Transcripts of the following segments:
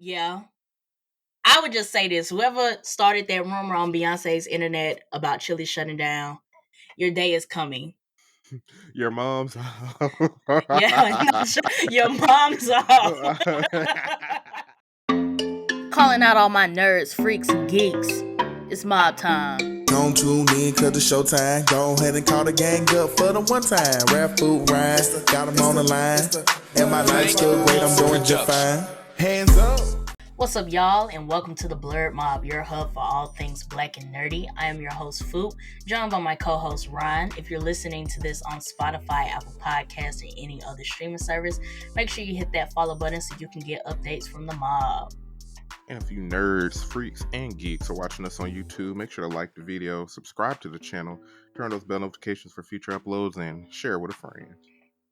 Yeah. I would just say this. Whoever started that rumor on Beyonce's internet about Chili shutting down, your day is coming. Your mom's. Yeah, your mom's off. Calling out all my nerds, freaks, and geeks. It's mob time. Don't tune in cause it's showtime. Go ahead and call the gang up for the one time. Rap, Phoop, Ryun, got them on the line. And my life's still great, I'm doing just fine. Hands up. What's up, y'all, and welcome to the Blerd Mob, your hub for all things black and nerdy. I am your host, Phoop, joined by my co-host, Ryun. If you're listening to this on Spotify, Apple Podcasts, or any other streaming service, make sure you hit that follow button so you can get updates from the mob. And if you nerds, freaks, and geeks are watching us on YouTube, make sure to like the video, subscribe to the channel, turn those bell notifications for future uploads, and share with a friend.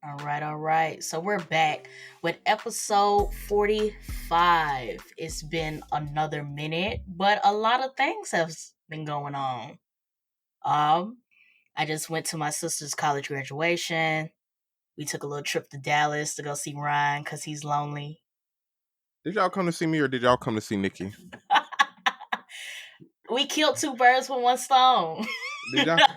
All right. So we're back with episode 45. It's been another minute, but a lot of things have been going on. I just went to my sister's college graduation. We took a little trip to Dallas to go see Ryan because he's lonely. Did y'all come to see me or did y'all come to see Nikki? We killed two birds with one stone.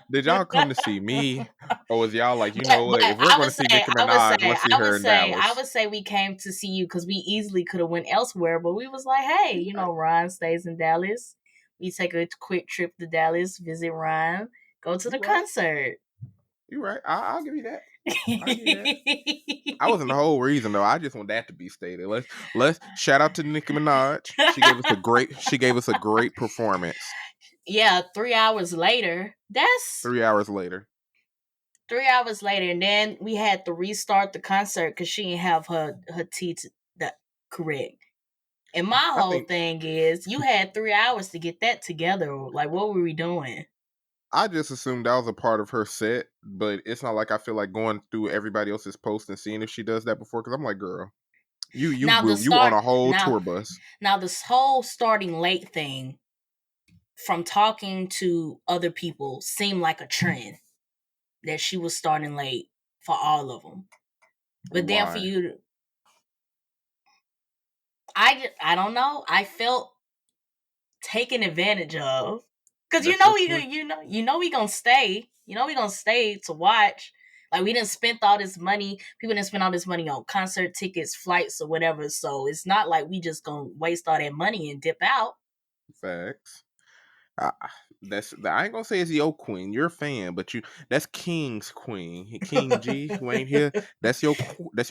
Did y'all come to see me? Or was y'all like, you know what, if we're going to see Nicki Minaj, let's see her in Dallas? I would say we came to see you because we easily could have went elsewhere, but we was like, hey, you know, Ryan stays in Dallas. We take a quick trip to Dallas, visit Ryan, go to the concert. You're right. I'll give you that. I wasn't the whole reason though. I just want that to be stated. Let's shout out to Nicki Minaj. She gave us a great performance. Yeah, 3 hours later. That's 3 hours later. 3 hours later, and then we had to restart the concert because she didn't have her teeth correct. And my whole thing is, you had 3 hours to get that together. Like, what were we doing? I just assumed that was a part of her set, but it's not like I feel like going through everybody else's posts and seeing if she does that before. Because I'm like, girl, you on a whole tour bus. Now this whole starting late thing, from talking to other people, seemed like a trend that she was starting late for all of them. But then for you to, I don't know. I felt taken advantage of. Because we gonna stay. We gonna stay to watch. Like, we didn't spend all this money. People didn't spend all this money on concert tickets, flights, or whatever. So it's not like we just gonna waste all that money and dip out. Facts. I ain't gonna say it's your queen. You're a fan, but that's King's queen. King G, who ain't here. That's your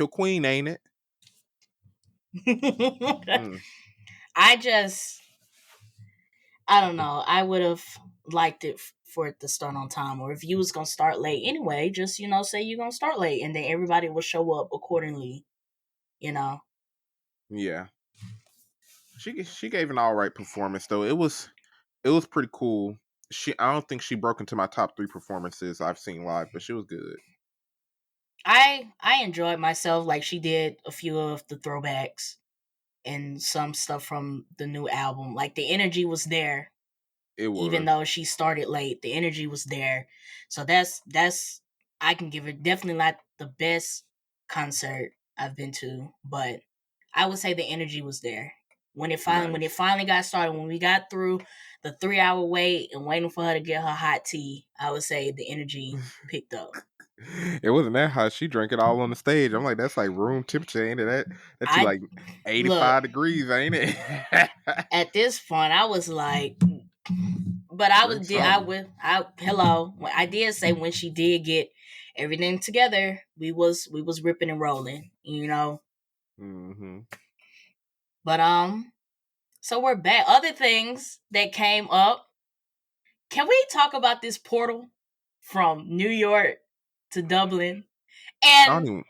queen, ain't it? I don't know. I would have liked it for it to start on time, or if you was gonna start late anyway, just say you're gonna start late, and then everybody will show up accordingly. Yeah. She gave an all right performance though. It was pretty cool. I don't think she broke into my top 3 performances I've seen live, but she was good. I enjoyed myself. Like, she did a few of the throwbacks and some stuff from the new album. Like, the energy was there. It was. Even though she started late, the energy was there. So that's I can give it definitely not the best concert I've been to, but I would say the energy was there. When it finally got started, when we got through the 3 hour wait and waiting for her to get her hot tea, I would say the energy picked up. It wasn't that hot. She drank it all on the stage. I'm like, that's like room temperature, ain't it? That's like 85 degrees, ain't it? At this point, I was like, but I did say when she did get everything together, we was ripping and rolling, Mm-hmm. But so we're back. Other things that came up. Can we talk about this portal from New York to Dublin? And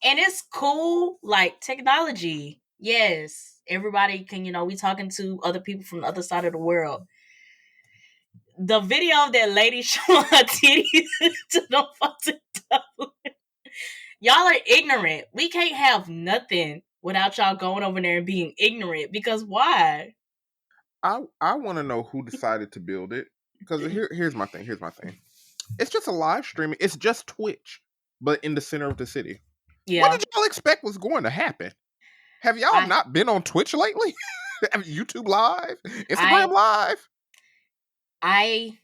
it's cool, like, technology. Yes, everybody can, we talking to other people from the other side of the world. The video of that lady showing her titties to the fucking Dublin. Y'all are ignorant. We can't have nothing without y'all going over there and being ignorant, because why? I want to know who decided to build it, because here's my thing. It's just a live streaming. It's just Twitch, but in the center of the city. Yeah. What did y'all expect was going to happen? Have y'all not been on Twitch lately? YouTube Live? Instagram Live? I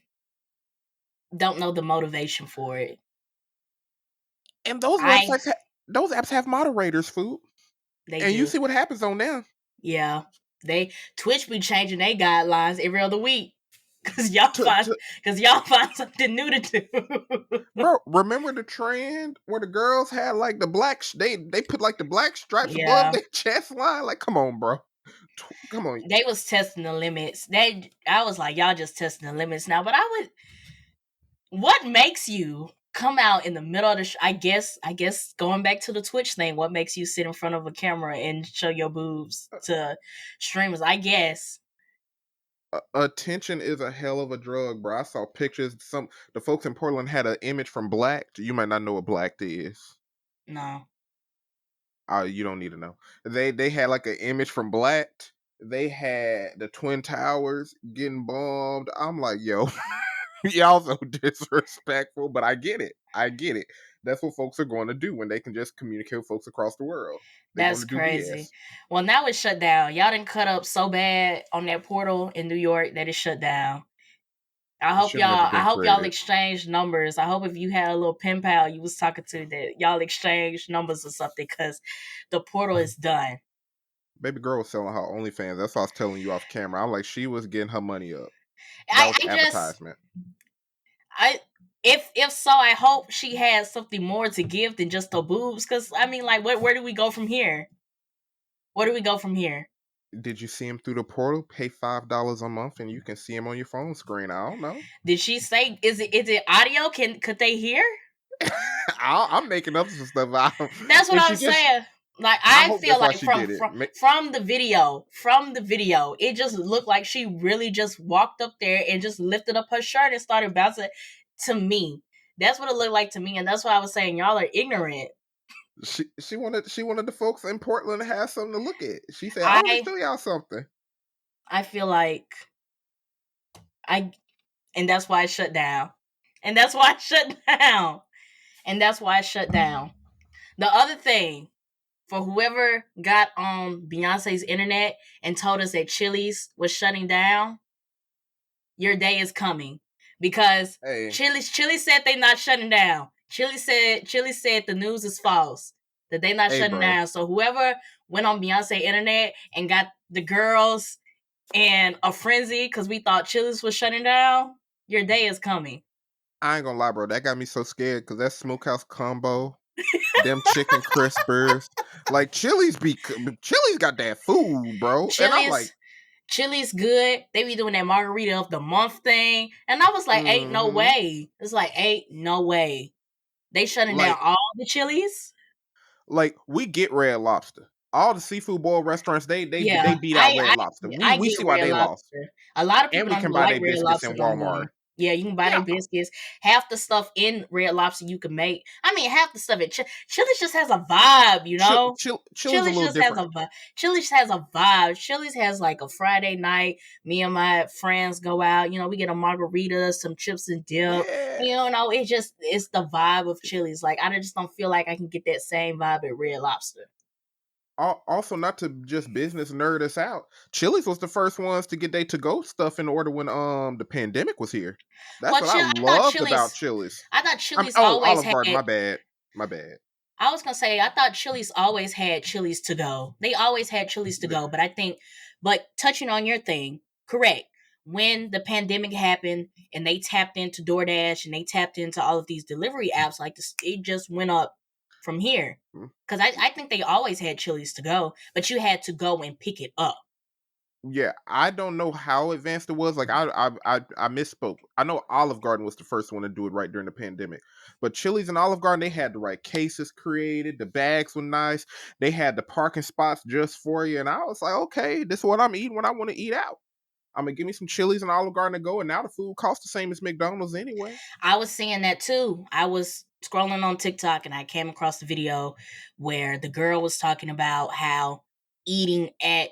don't know the motivation for it. And those websites, those apps have moderators, Phoop. And you see what happens on them. Yeah. Twitch be changing their guidelines every other week. Cause y'all find something new to do. Bro, remember the trend where the girls had like the black they put like the black stripes above their chest line? Like, come on, bro. Come on. They was testing the limits. I was like, y'all just testing the limits now. But what makes you come out in the middle of the I guess going back to the Twitch thing, what makes you sit in front of a camera and show your boobs to streamers? I guess attention is a hell of a drug, bro. I saw pictures. The folks in Portland had an image from Blacked. You might not know what Blacked is. No. You don't need to know. They had like an image from Blacked. They had the Twin Towers getting bombed. I'm like, yo, y'all so disrespectful, but I get it. That's what folks are going to do when they can just communicate with folks across the world. That's crazy. Well, now it's shut down. Y'all didn't cut up so bad on that portal in New York that it's shut down. I hope y'all exchange numbers. I hope if you had a little pen pal you was talking to that y'all exchange numbers or something, because the portal is done. Baby girl was selling her OnlyFans. That's what I was telling you off camera. I'm like, she was getting her money up. That was advertisement. If so, I hope she has something more to give than just the boobs. Because I mean, like, where do we go from here? Where do we go from here? Did you see him through the portal? Pay $5 a month and you can see him on your phone screen. I don't know. Did she say? Is it audio? Could they hear? I'm making up some stuff. That's what I'm saying. Like, I feel like from the video, it just looked like she really just walked up there and just lifted up her shirt and started bouncing. To me, that's what it looked like to me, and that's why I was saying y'all are ignorant. She wanted the folks in Portland to have something to look at. She said, "I want to show y'all something." I feel like and that's why it shut down. And that's why it shut down. The other thing, for whoever got on Beyonce's internet and told us that Chili's was shutting down, your day is coming. Because Chili's said they not shutting down. Chili said the news is false, that they not shutting down. So whoever went on Beyonce internet and got the girls in a frenzy because we thought Chili's was shutting down, your day is coming. I ain't gonna lie, bro. That got me so scared because that smokehouse combo, them chicken crispers, like Chili's got that food, bro. And I'm like, Chili's good. They be doing that margarita of the month thing. And I was like, ain't no way. It's like, ain't no way. They shutting down all the Chili's? Like, we get Red Lobster. All the seafood boil restaurants, they beat out Red Lobster. We see why they lost. A lot of people don't buy like Red Lobster in Walmart. Yeah, you can buy their biscuits. Half the stuff in Red Lobster you can make. I mean, half the stuff at Chili's just has a vibe, you know? Chili's just has a vibe. Chili's has a vibe. Chili's has like a Friday night. Me and my friends go out. You know, we get a margarita, some chips and dip. Yeah. You know, it's the vibe of Chili's. Like, I just don't feel like I can get that same vibe at Red Lobster. Also, not to just business nerd us out, Chili's was the first ones to get their to-go stuff in order when the pandemic was here. That's what I loved about Chili's. I thought Chili's always Olive Garden, my bad. I was gonna say, I thought Chili's always had Chili's to go. They always had Chili's to go, but touching on your thing, correct. When the pandemic happened and they tapped into DoorDash and they tapped into all of these delivery apps, like this, it just went up from here. Because I think they always had Chili's to go, but you had to go and pick it up. Yeah, I don't know how advanced it was. Like, I misspoke. I know Olive Garden was the first one to do it right during the pandemic. But Chili's and Olive Garden, they had the right cases created. The bags were nice. They had the parking spots just for you. And I was like, okay, this is what I'm eating when I want to eat out. I'm going to give me some Chili's and Olive Garden to go. And now the food costs the same as McDonald's anyway. I was seeing that too. I was scrolling on TikTok and I came across the video where the girl was talking about how eating at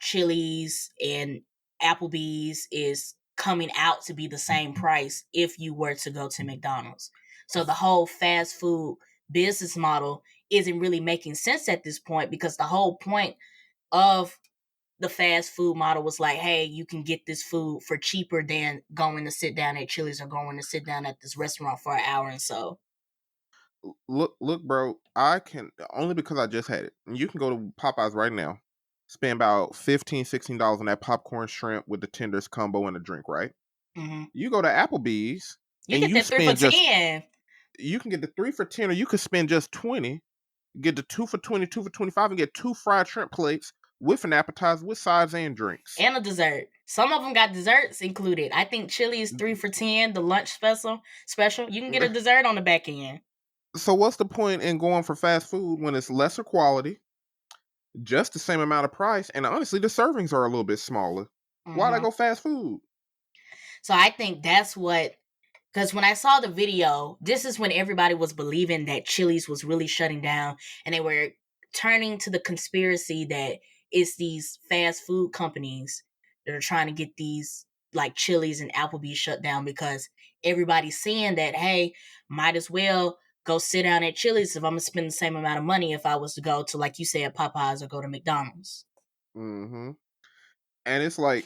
Chili's and Applebee's is coming out to be the same price if you were to go to McDonald's. So the whole fast food business model isn't really making sense at this point, because the whole point of the fast food model was like, hey, you can get this food for cheaper than going to sit down at Chili's or going to sit down at this restaurant for an hour and so. Look, bro. I can only because I just had it. You can go to Popeyes right now, spend about $15-$16 on that popcorn shrimp with the tenders combo and a drink. Right? Mm-hmm. You go to Applebee's You and get you that 3 for spend just. $10. You can get the 3 for $10, or you could spend just $20. Get the 2 for $20, 2 for $25, and get 2 fried shrimp plates with an appetizer with sides and drinks. And a dessert. Some of them got desserts included. I think Chili's 3 for $10, the lunch special. You can get a dessert on the back end. So what's the point in going for fast food when it's lesser quality, just the same amount of price, and honestly, the servings are a little bit smaller? Why'd I go fast food? So I think that's what, because when I saw the video, this is when everybody was believing that Chili's was really shutting down, and they were turning to the conspiracy that it's these fast food companies that are trying to get these like Chili's and Applebee's shut down because everybody's seeing that, hey, might as well go sit down at Chili's if I'm gonna spend the same amount of money if I was to go to, like you said, Popeyes or go to McDonald's. Mm-hmm. And it's like,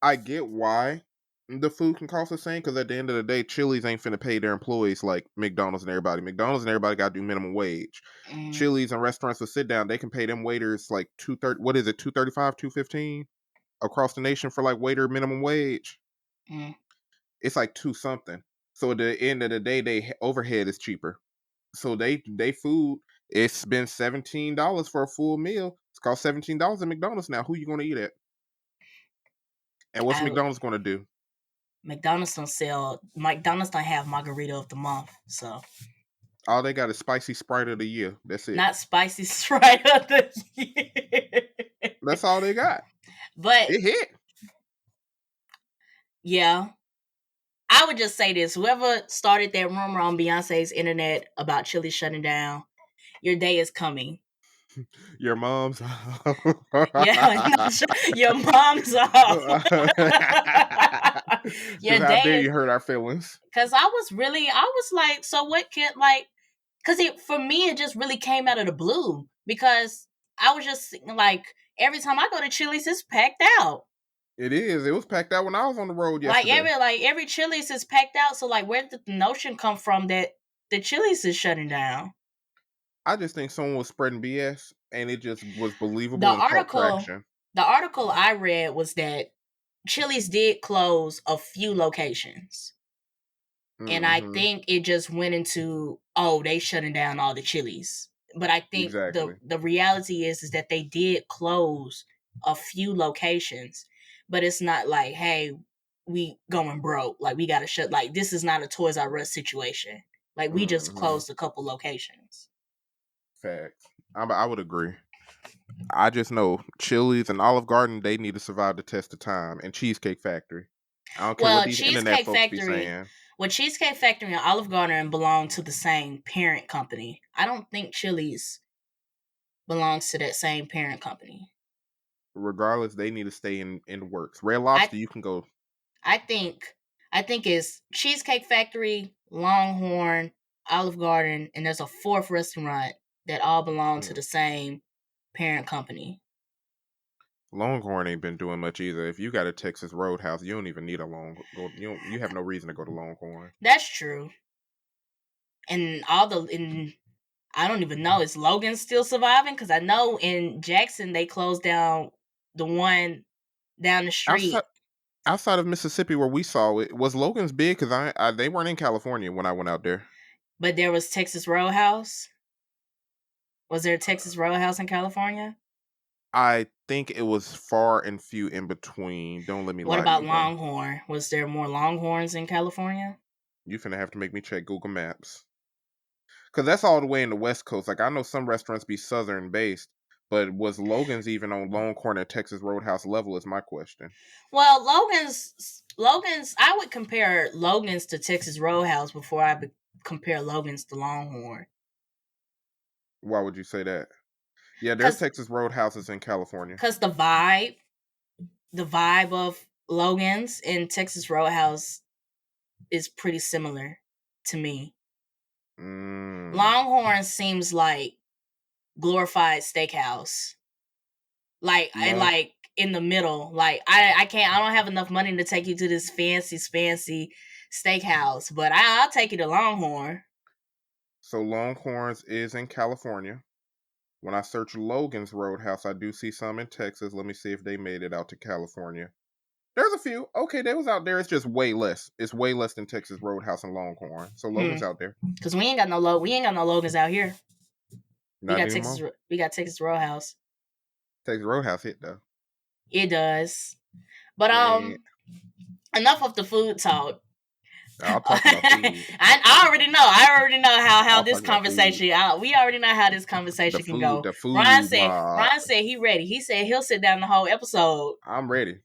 I get why the food can cost the same, because at the end of the day, Chili's ain't finna pay their employees like McDonald's and everybody. McDonald's and everybody got to do minimum wage. Chili's and restaurants will sit down. They can pay them waiters like $2.30. What is it? $2.35, $2.15 across the nation for like waiter minimum wage. It's like $2 something. So at the end of the day, they overhead is cheaper. So they food, it's been $17 for a full meal. It's cost $17 at McDonald's now. Who you gonna eat at? And what's McDonald's gonna do? McDonald's don't have margarita of the month, so all they got is spicy Sprite of the year. That's it. Not spicy Sprite of the year. That's all they got. But it hit. Yeah. I would just say this. Whoever started that rumor on Beyonce's internet about Chili shutting down, your day is coming. Your mom's Yeah, your mom's off. Your how dare you hurt our feelings? Because I was like, so what can, like, because for me, it just really came out of the blue. Because I was just like, every time I go to Chili's, it's packed out. It is. It was packed out when I was on the road yesterday. Like every Chili's is packed out. So like, where did the notion come from that the Chili's is shutting down? I just think someone was spreading BS, and it just was believable. The article I read was that Chili's did close a few locations, and I think it just went into, they shutting down all the Chili's. But I think the reality is that they did close a few locations, but it's not like, hey, we going broke, like we gotta shut. Like, this is not a Toys R Us situation. Like, we just closed a couple locations. Facts. I would agree. I just know Chili's and Olive Garden, they need to survive the test of time. And Cheesecake Factory. I don't care what these internet folks be saying. Well, Cheesecake Factory and Olive Garden belong to the same parent company. I don't think Chili's belongs to that same parent company. Regardless, they need to stay in the works. Red Lobster, you can go. I think it's Cheesecake Factory, Longhorn, Olive Garden, and there's a fourth restaurant that all belong to the same parent company. Longhorn ain't been doing much either. If you got a Texas Roadhouse, you don't even need you have no reason to go to Longhorn. That's true. And I don't even know, is Logan still surviving? Because I know in Jackson they closed down the one down the street. Outside of Mississippi where we saw it, was Logan's big? Because they weren't in California when I went out there. But there was Texas Roadhouse. Was there a Texas Roadhouse in California? I think it was far and few in between. Don't let me lie. What about Longhorn? Was there more Longhorns in California? You finna have to make me check Google Maps. Because that's all the way in the West Coast. Like, I know some restaurants be Southern based, but was Logan's even on Longhorn at Texas Roadhouse level is my question. Well, Logan's, I would compare Logan's to Texas Roadhouse before I compare Logan's to Longhorn. Why would you say that? Yeah, there's Texas Roadhouses in California. Because the vibe of Logan's and Texas Roadhouse is pretty similar to me. Longhorn seems like glorified steakhouse. Like I Long, like in the middle. Like I can't. I don't have enough money to take you to this fancy steakhouse, but I'll take you to Longhorn. so Longhorns is in California. When I search Logan's Roadhouse, I do see some in Texas. Let me see if they made it out to California. There's a few. Okay, they was out there. It's just way less. It's way less than Texas Roadhouse and Longhorn. So Logan's out there. Cause we ain't got no Logans out here. Not anymore. We got Texas Roadhouse. Texas Roadhouse hit though. It does. But Man, enough of the food talk. I'll talk about food. I already know. I already know how I'll this talk about conversation. We already know how this conversation can go. The food. Ron said he ready. He said he'll sit down the whole episode. I'm ready.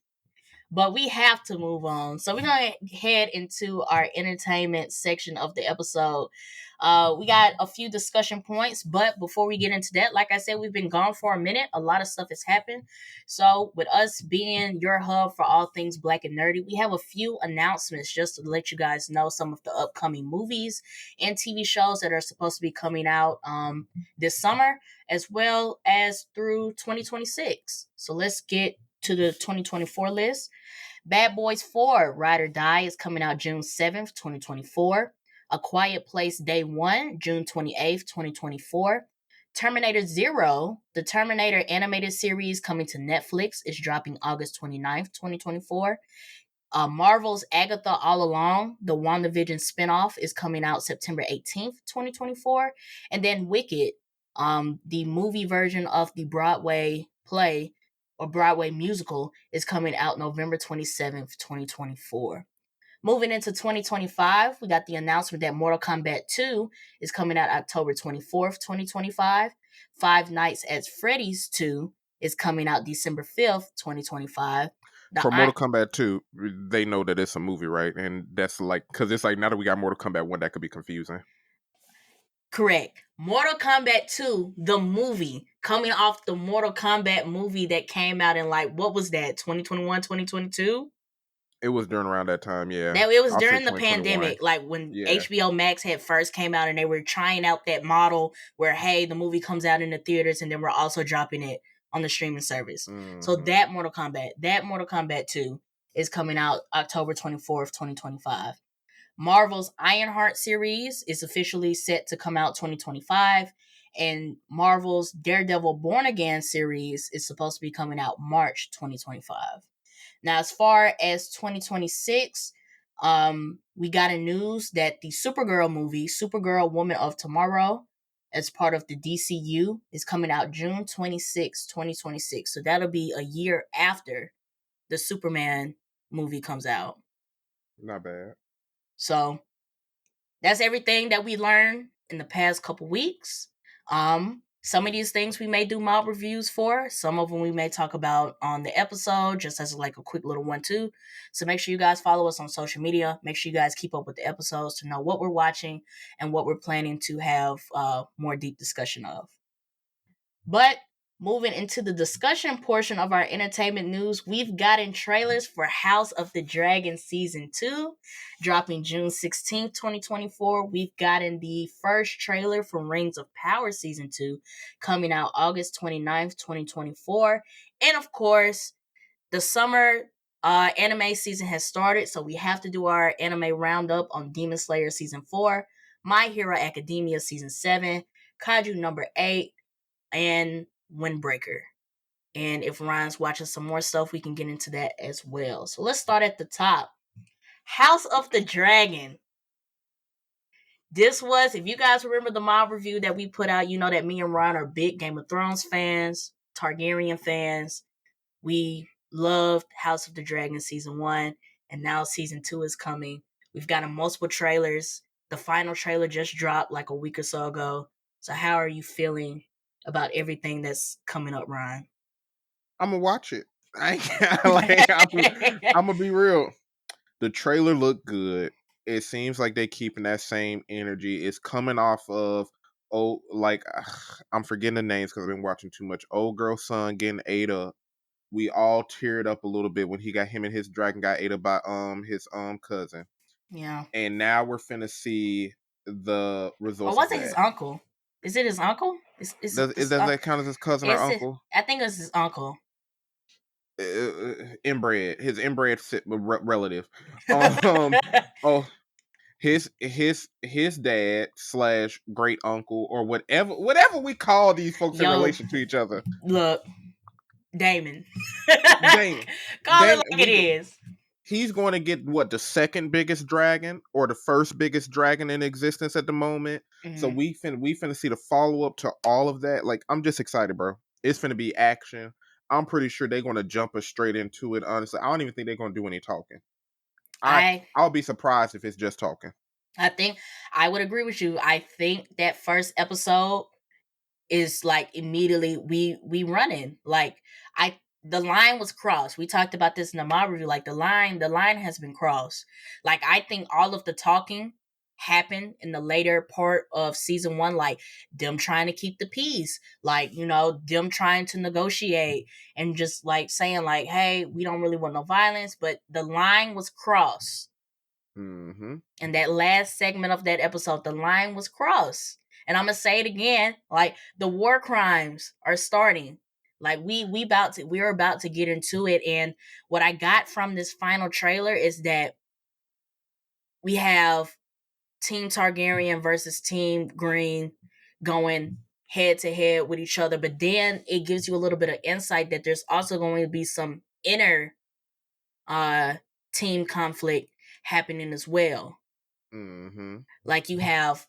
But we have to move on. So we're going to head into our entertainment section of the episode. We got a few discussion points, but before we get into that, like I said, we've been gone for a minute. A lot of stuff has happened. So with us being your hub for all things black and nerdy, we have a few announcements just to let you guys know some of the upcoming movies and TV shows that are supposed to be coming out this summer, as well as through 2026. So let's get to the 2024 list. Bad Boys 4 Ride or Die is coming out June 7th, 2024. A Quiet Place Day 1, June 28th, 2024. Terminator Zero, the Terminator animated series coming to Netflix, is dropping August 29th, 2024. Marvel's Agatha All Along, the WandaVision spinoff, is coming out September 18th, 2024. And then Wicked, the movie version of the Broadway play or Broadway musical, is coming out November 27th, 2024. Moving into 2025, we got the announcement that Mortal Kombat 2 is coming out October 24th, 2025. Five Nights at Freddy's 2 is coming out December 5th, 2025. For Mortal Kombat 2, they know that it's a movie, right? And that's like, because it's like now that we got Mortal Kombat 1, that could be confusing. Correct. Mortal Kombat 2, the movie, coming off the Mortal Kombat movie that came out in what was that, 2021, 2022? It was during around that time, yeah. It was during the pandemic, like when HBO Max had first came out and they were trying out that model where, hey, the movie comes out in the theaters and then we're also dropping it on the streaming service. Mm-hmm. So that Mortal Kombat 2 is coming out October 24th, 2025. Marvel's Ironheart series is officially set to come out 2025, and Marvel's Daredevil Born Again series is supposed to be coming out March 2025. Now, as far as 2026, we got a news that the Supergirl movie, Supergirl Woman of Tomorrow, as part of the DCU, is coming out June 26, 2026. So that'll be a year after the Superman movie comes out. Not bad. So that's everything that we learned in the past couple weeks. Some of these things we may do mob reviews for. Some of them we may talk about on the episode, just as a quick little 1-2. So make sure you guys follow us on social media. Make sure you guys keep up with the episodes to know what we're watching and what we're planning to have more deep discussion of. But moving into the discussion portion of our entertainment news, we've gotten trailers for House of the Dragon Season 2, dropping June 16th, 2024. We've gotten the first trailer for Rings of Power Season 2, coming out August 29th, 2024. And of course, the summer anime season has started, so we have to do our anime roundup on Demon Slayer Season 4, My Hero Academia Season 7, Kaiju number 8, and Windbreaker. And if Ryan's watching some more stuff, we can get into that as well. So let's start at the top. House of the Dragon. This was, if you guys remember the mob review that we put out, you know that me and Ryan are big Game of Thrones fans, Targaryen fans. We loved House of the Dragon Season 1, and now Season 2 is coming. We've gotten multiple trailers. The final trailer just dropped a week or so ago. So how are you feeling about everything that's coming up, Ryan? I'm gonna watch it. I'm gonna be real. The trailer looked good. It seems like they're keeping that same energy. It's coming off of I'm forgetting the names because I've been watching too much. Old Girl's son getting ate up. We all teared up a little bit when him and his dragon got ate up by his cousin. Yeah. And now we're finna see the results. Or was it his uncle? Is it his uncle? Does that count as his cousin or uncle? I think it's his uncle. Inbred, his inbred relative. Oh, his dad / great uncle or whatever we call these folks in relation to each other. Look, Damon. Damon. Call it like it is. He's going to get what, the second biggest dragon or the first biggest dragon in existence at the moment. Mm-hmm. So we finna see the follow up to all of that. Like, I'm just excited, bro. It's finna be action. I'm pretty sure they're going to jump us straight into it. Honestly, I don't even think they're going to do any talking. I'll be surprised if it's just talking. I think I would agree with you. I think that first episode is like immediately we running. Like the line was crossed. We talked about this in the mob review. Like the line has been crossed. Like I think all of the talking happened in the later part of season 1, like them trying to keep the peace, like, you know, them trying to negotiate and just like saying like, hey, we don't really want no violence, but the line was crossed. Mm-hmm. And that last segment of that episode, the line was crossed. And I'm gonna say it again, like the war crimes are starting. Like we're about to get into it. And what I got from this final trailer is that we have Team Targaryen versus Team Green going head to head with each other. But then it gives you a little bit of insight that there's also going to be some inner team conflict happening as well. Mm-hmm. Like you have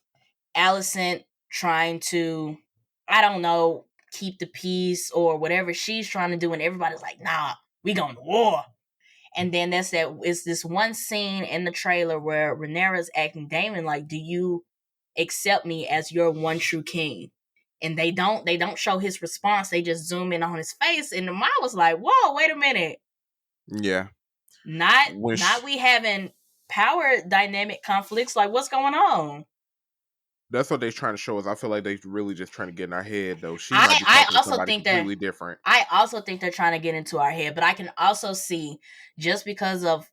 Alicent trying to, I don't know, keep the peace or whatever she's trying to do, and everybody's like, nah, we going to war. And then it's this one scene in the trailer where Rhaenyra's asking Daemon, like, do you accept me as your one true king? And they don't show his response. They just zoom in on his face. And the mom was like, whoa, wait a minute. Yeah. Not we having power dynamic conflicts. Like, what's going on? That's what they're trying to show us. I feel like they're really just trying to get in our head, though. I also think completely different. I also think they're trying to get into our head, but I can also see, just because of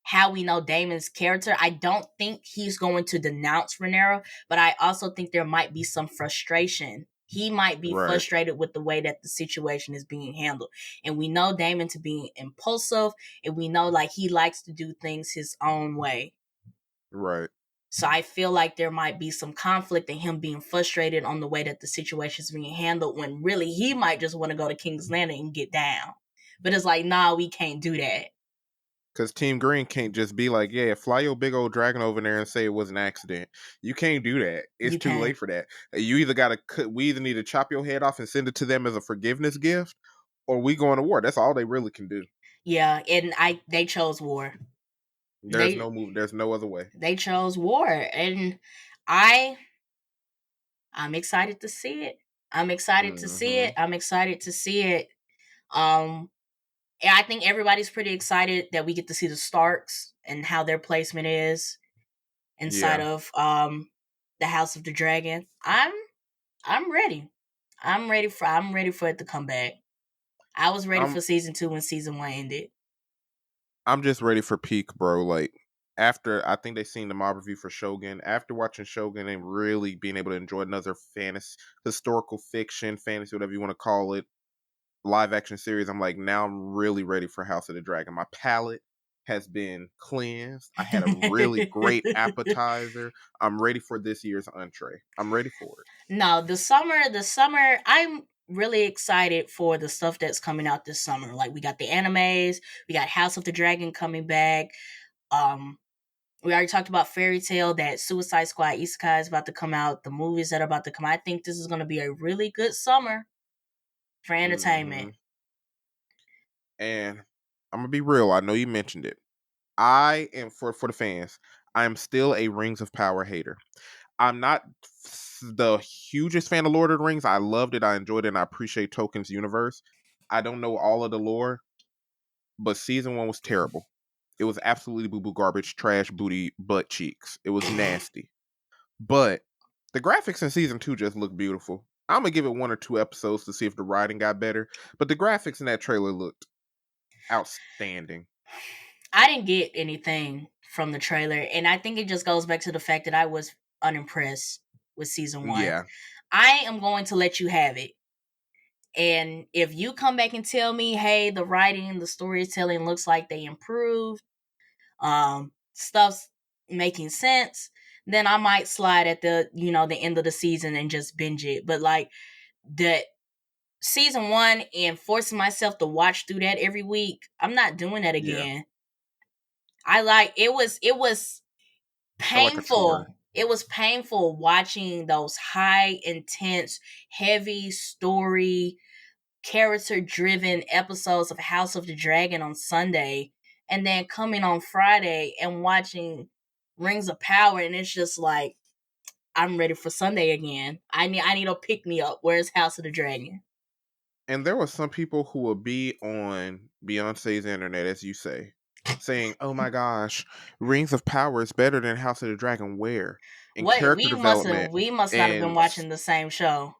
how we know Daemon's character, I don't think he's going to denounce Rhaenyra, but I also think there might be some frustration. He might be frustrated with the way that the situation is being handled. And we know Daemon to be impulsive, and we know like he likes to do things his own way. Right. So I feel like there might be some conflict in him being frustrated on the way that the situation is being handled, when really he might just want to go to King's Landing and get down. But it's like, nah, we can't do that. Because Team Green can't just be like, yeah, fly your big old dragon over there and say it was an accident. You can't do that. It's too late for that. You either we either need to chop your head off and send it to them as a forgiveness gift, or we go into war. That's all they really can do. Yeah, and they chose war. There's no other way. They chose war, and I'm excited to see it. I'm excited to see it. And I think everybody's pretty excited that we get to see the Starks and how their placement is inside of the House of the Dragon. I'm ready. I'm ready for it to come back. I was ready for season 2 when season 1 ended. I'm just ready for peak, bro. Like, after I think they seen the mob review for Shogun, after watching Shogun and really being able to enjoy another historical fiction, fantasy, whatever you want to call it, live action series, I'm like, now I'm really ready for House of the Dragon. My palate has been cleansed. I had a really great appetizer. I'm ready for this year's entree. I'm ready for it. No, the summer, I'm really excited for the stuff that's coming out this summer. Like, we got the animes, we got House of the Dragon coming back. We already talked about Fairy Tail, that Suicide Squad Isekai is about to come out, the movies that are about to come out. I think this is going to be a really good summer for entertainment. Mm-hmm. And I'm going to be real. I know you mentioned it. I am, for the fans, I am still a Rings of Power hater. I'm not the hugest fan of Lord of the Rings. I loved it. I enjoyed it. And I appreciate Tolkien's universe. I don't know all of the lore, but season 1 was terrible. It was absolutely boo-boo garbage, trash, booty, butt cheeks. It was nasty. But the graphics in season 2 just look beautiful. I'm going to give it 1 or 2 episodes to see if the writing got better. But the graphics in that trailer looked outstanding. I didn't get anything from the trailer, and I think it just goes back to the fact that I was unimpressed with season 1. Yeah. I am going to let you have it. And if you come back and tell me, hey, the writing, the storytelling looks like they improved, stuff's making sense, then I might slide at the end of the season and just binge it. But like the season 1 and forcing myself to watch through that every week, I'm not doing that again. It was Like a painful. chore. It was painful watching those high, intense, heavy story, character-driven episodes of House of the Dragon on Sunday, and then coming on Friday and watching Rings of Power, and it's just like, I'm ready for Sunday again. I need a pick me up. Where's House of the Dragon? And there were some people who would be on Beyonce's internet, as you say, saying, "Oh my gosh, Rings of Power is better than House of the Dragon." Where in What character development we must not have been and watching the same show.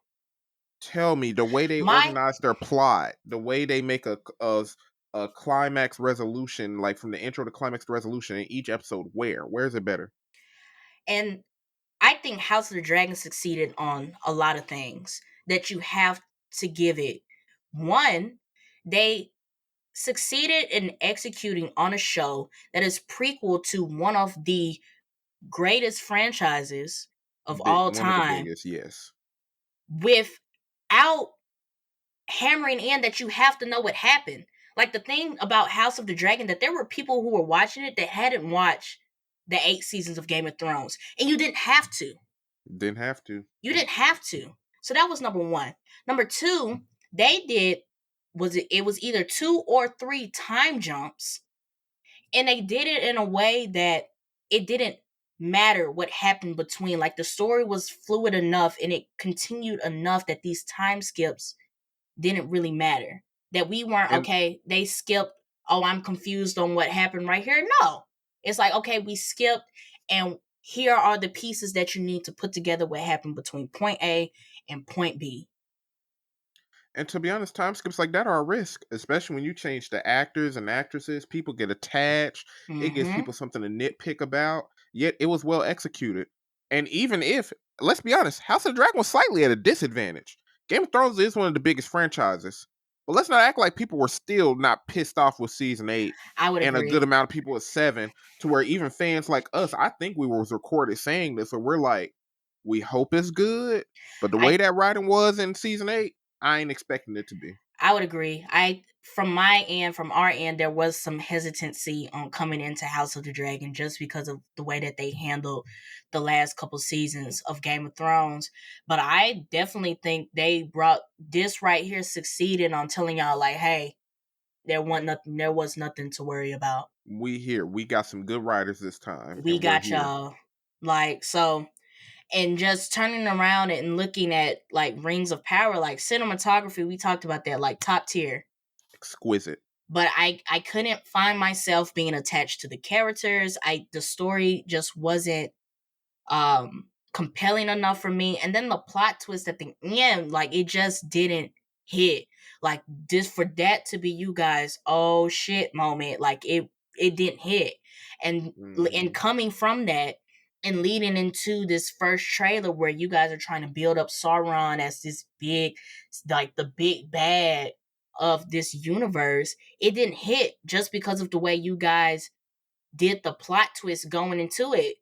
tell me the way they My organize their plot, the way they make a climax resolution, like from the intro to climax to resolution in each episode. Where is it better? and I think House of the Dragon succeeded on a lot of things that you have to give it. One, they succeeded in executing on a show that is prequel to one of the greatest franchises of all One of the time, biggest, yes. without hammering in that you have to know what happened. Like the thing about House of the Dragon, that there were people who were watching it that hadn't watched the 8 seasons of Game of Thrones, and you didn't have to. Didn't have to. You didn't have to. So that was number 1. Number 2, they did it was either 2 or 3 time jumps, and they did it in a way that it didn't matter what happened between. Like the story was fluid enough and it continued enough that these time skips didn't really matter. That we weren't, And okay, they skipped, oh, I'm confused on what happened right here. No. It's like, okay, we skipped, and here are the pieces that you need to put together what happened between point A and point B. And to be honest, time skips like that are a risk, especially when you change the actors and actresses. People get attached. It gives Mm-hmm. people something to nitpick about. Yet it was well executed. And even if, let's be honest, House of the Dragon was slightly at a disadvantage. Game of Thrones is one of the biggest franchises. But let's not act like people were still not pissed off with season 8 I would and a good agree. amount of people with 7, to where even fans like us, I think we was recorded saying this, so we're like, we hope it's good. But the I way that writing was in season 8, I ain't expecting it to be. I would agree. From our end, there was some hesitancy on coming into House of the Dragon just because of the way that they handled the last couple seasons of Game of Thrones. But I definitely think they brought this right here, succeeded on telling y'all like, hey, there was nothing to worry about. We here. We got some good writers this time, We and we're got here. y'all. Like, so, and just turning around and looking at like Rings of Power, like cinematography, we talked about that, like top tier. Exquisite. But I couldn't find myself being attached to the characters. The story just wasn't compelling enough for me. And then the plot twist at the end, like it just didn't hit. Like just for that to be you guys, oh shit moment, like it didn't hit. And coming from that and leading into this first trailer where you guys are trying to build up Sauron as this big, like the big bad of this universe, it didn't hit just because of the way you guys did the plot twist going into it.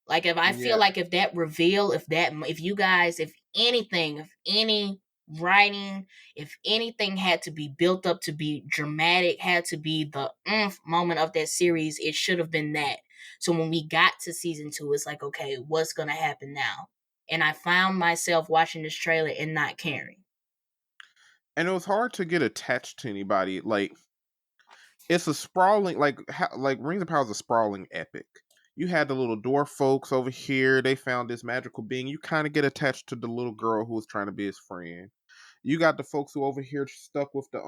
Like if I feel like if that reveal, if you guys, if anything, if any writing, if anything had to be built up to be dramatic, had to be the moment of that series, it should have been that. So when we got to season 2, it's like, okay, what's gonna happen now? And I found myself watching this trailer and not caring. And it was hard to get attached to anybody. Like, it's a sprawling, like Rings of Power is a sprawling epic. You had the little dwarf folks over here. They found this magical being. You kind of get attached to the little girl who was trying to be his friend. You got the folks who over here stuck with the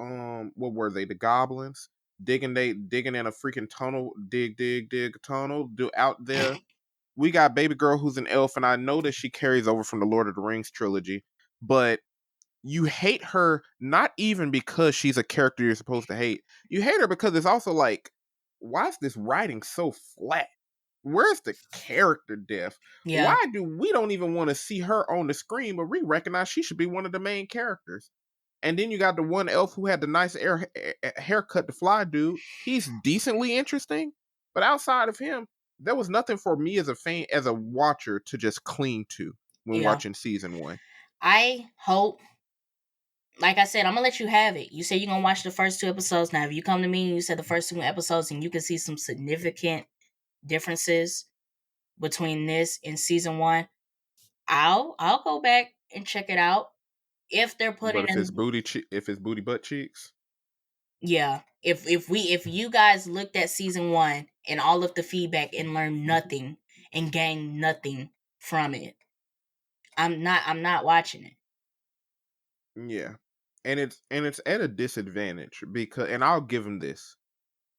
what were they? The goblins digging in a freaking tunnel. Dig a tunnel. Do out there. We got baby girl who's an elf, and I know that she carries over from the Lord of the Rings trilogy, but you hate her not even because she's a character you're supposed to hate. You hate her because it's also like, why is this writing so flat? Where's the character depth? Yeah. Why do we don't even want to see her on the screen, but we recognize she should be one of the main characters? And then you got the one elf who had the nice haircut, the fly dude. He's decently interesting, but outside of him, there was nothing for me as a fan, as a watcher, to just cling to when Yeah. watching season 1. I hope, like I said, I'm gonna let you have it. You say you're gonna watch the first 2 episodes. Now, if you come to me and you said the first 2 episodes and you can see some significant differences between this and season 1, I'll go back and check it out. If they're putting But if it's booty butt cheeks, yeah. If you guys looked at season 1 and all of the feedback and learned nothing and gained nothing from it, I'm not watching it. yeah, and it's at a disadvantage because, and I'll give them this.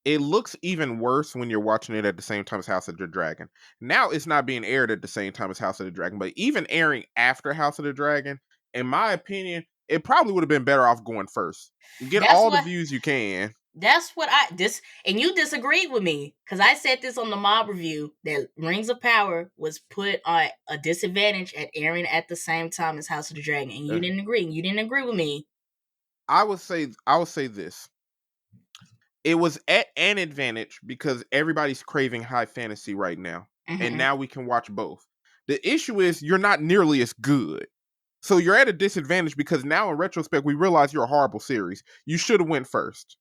It looks even worse when you're watching it at the same time as House of the Dragon. Now it's not being aired at the same time as House of the Dragon, but even airing after House of the Dragon, in my opinion, it probably would have been better off going first. Get That's all the what views you can. That's what and you disagreed with me because I said this on the mob review that Rings of Power was put on a disadvantage at airing at the same time as House of the Dragon, and you didn't agree. You didn't agree with me. I would say this. It was at an advantage because everybody's craving high fantasy right now, and now we can watch both. The issue is you're not nearly as good. So you're at a disadvantage because now in retrospect, we realize you're a horrible series. You should have went first.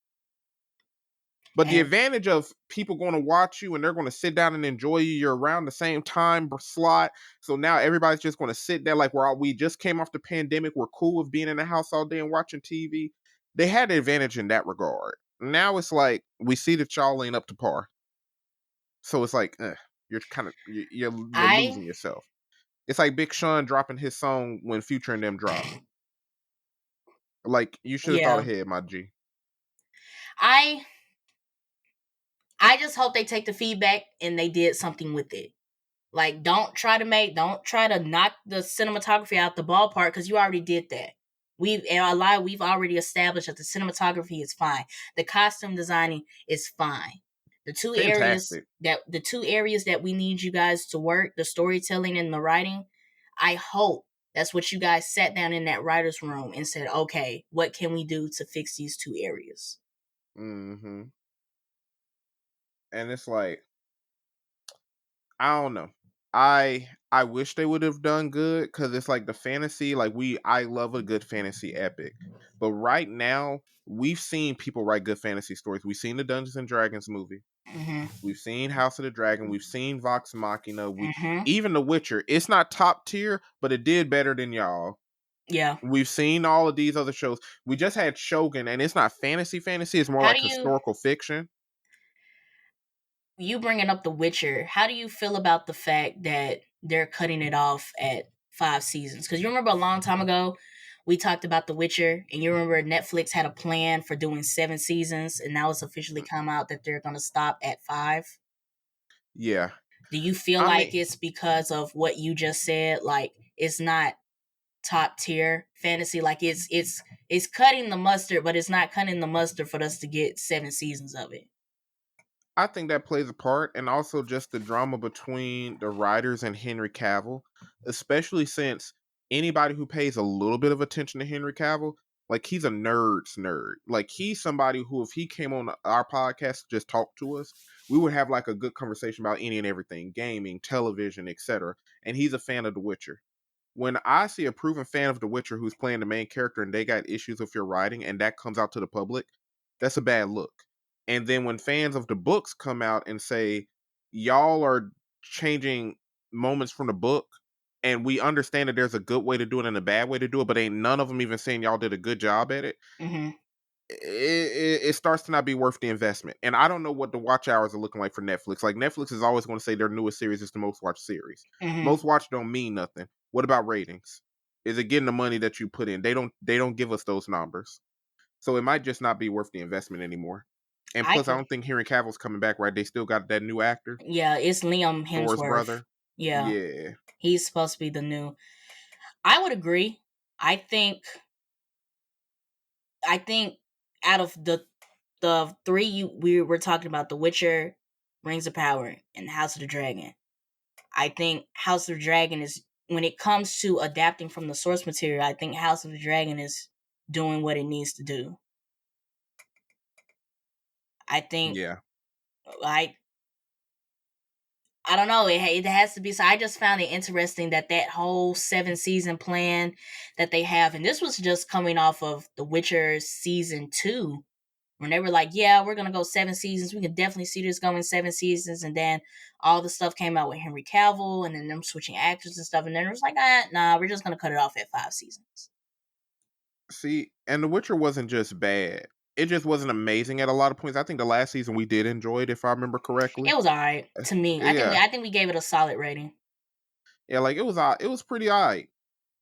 But the advantage of people going to watch you and they're going to sit down and enjoy you, you're around the same time slot. So now everybody's just going to sit there like we just came off the pandemic. We're cool with being in the house all day and watching TV. They had an advantage in that regard. Now it's like we see that y'all ain't up to par. So it's like you're kind of you're losing yourself. It's like Big Sean dropping his song when Future and them drop. Like, you should have thought ahead, my G. I just hope they take the feedback and they did something with it. Like, don't try to knock the cinematography out the ballpark because you already did that. We've already established that the cinematography is fine. The costume designing is fine. The two areas that we need you guys to work, the storytelling and the writing, I hope that's what you guys sat down in that writer's room and said, okay, what can we do to fix these 2 areas? Mm-hmm. And it's like, I don't know. I wish they would have done good because it's like the fantasy, like I love a good fantasy epic. But right now, we've seen people write good fantasy stories. We've seen the Dungeons and Dragons movie. Mm-hmm. We've seen House of the Dragon. We've seen Vox Machina. Mm-hmm. Even The Witcher. It's not top tier, but it did better than y'all. Yeah. We've seen all of these other shows. We just had Shogun, and it's not fantasy. It's more like historical fiction. You bringing up The Witcher, how do you feel about the fact that they're cutting it off at 5 seasons? Because you remember a long time ago, we talked about The Witcher, and you remember Netflix had a plan for doing 7 seasons, and now it's officially come out that they're going to stop at 5. Yeah. Do you feel it's because of what you just said? Like, it's not top tier fantasy. Like, it's cutting the mustard, but it's not cutting the mustard for us to get 7 seasons of it. I think that plays a part, and also just the drama between the writers and Henry Cavill, especially since anybody who pays a little bit of attention to Henry Cavill, like, he's a nerd's nerd. Like, he's somebody who, if he came on our podcast to just talk to us, we would have like a good conversation about any and everything, gaming, television, etc. And he's a fan of The Witcher. When I see a proven fan of The Witcher who's playing the main character and they got issues with your writing and that comes out to the public, that's a bad look. And then when fans of the books come out and say, y'all are changing moments from the book, and we understand that there's a good way to do it and a bad way to do it, but ain't none of them even saying y'all did a good job at it, it starts to not be worth the investment. And I don't know what the watch hours are looking like for Netflix. Like, Netflix is always going to say their newest series is the most watched series. Most watched don't mean nothing. What about ratings? Is it getting the money that you put in? They don't give us those numbers. So it might just not be worth the investment anymore. And plus, I don't think Henry Cavill's coming back, right? They still got that new actor. Yeah, it's Liam Hemsworth. Thor's brother. Yeah. He's supposed to be the new. I would agree. I think out of the 3 we were talking about, The Witcher, Rings of Power, and House of the Dragon. I think House of the Dragon is, when it comes to adapting from the source material, I think House of the Dragon is doing what it needs to do. I think, Yeah. I don't know. It has to be. So I just found it interesting that whole 7-season plan that they have, and this was just coming off of The Witcher season 2, when they were like, "Yeah, we're gonna go 7 seasons. We can definitely see this going 7 seasons." And then all the stuff came out with Henry Cavill, and then them switching actors and stuff. And then it was like, nah, we're just gonna cut it off at 5 seasons. See, and The Witcher wasn't just bad. It just wasn't amazing at a lot of points. I think the last season we did enjoy it, if I remember correctly. It was alright to me. Yeah. I think we gave it a solid rating. Yeah, like it was pretty alright.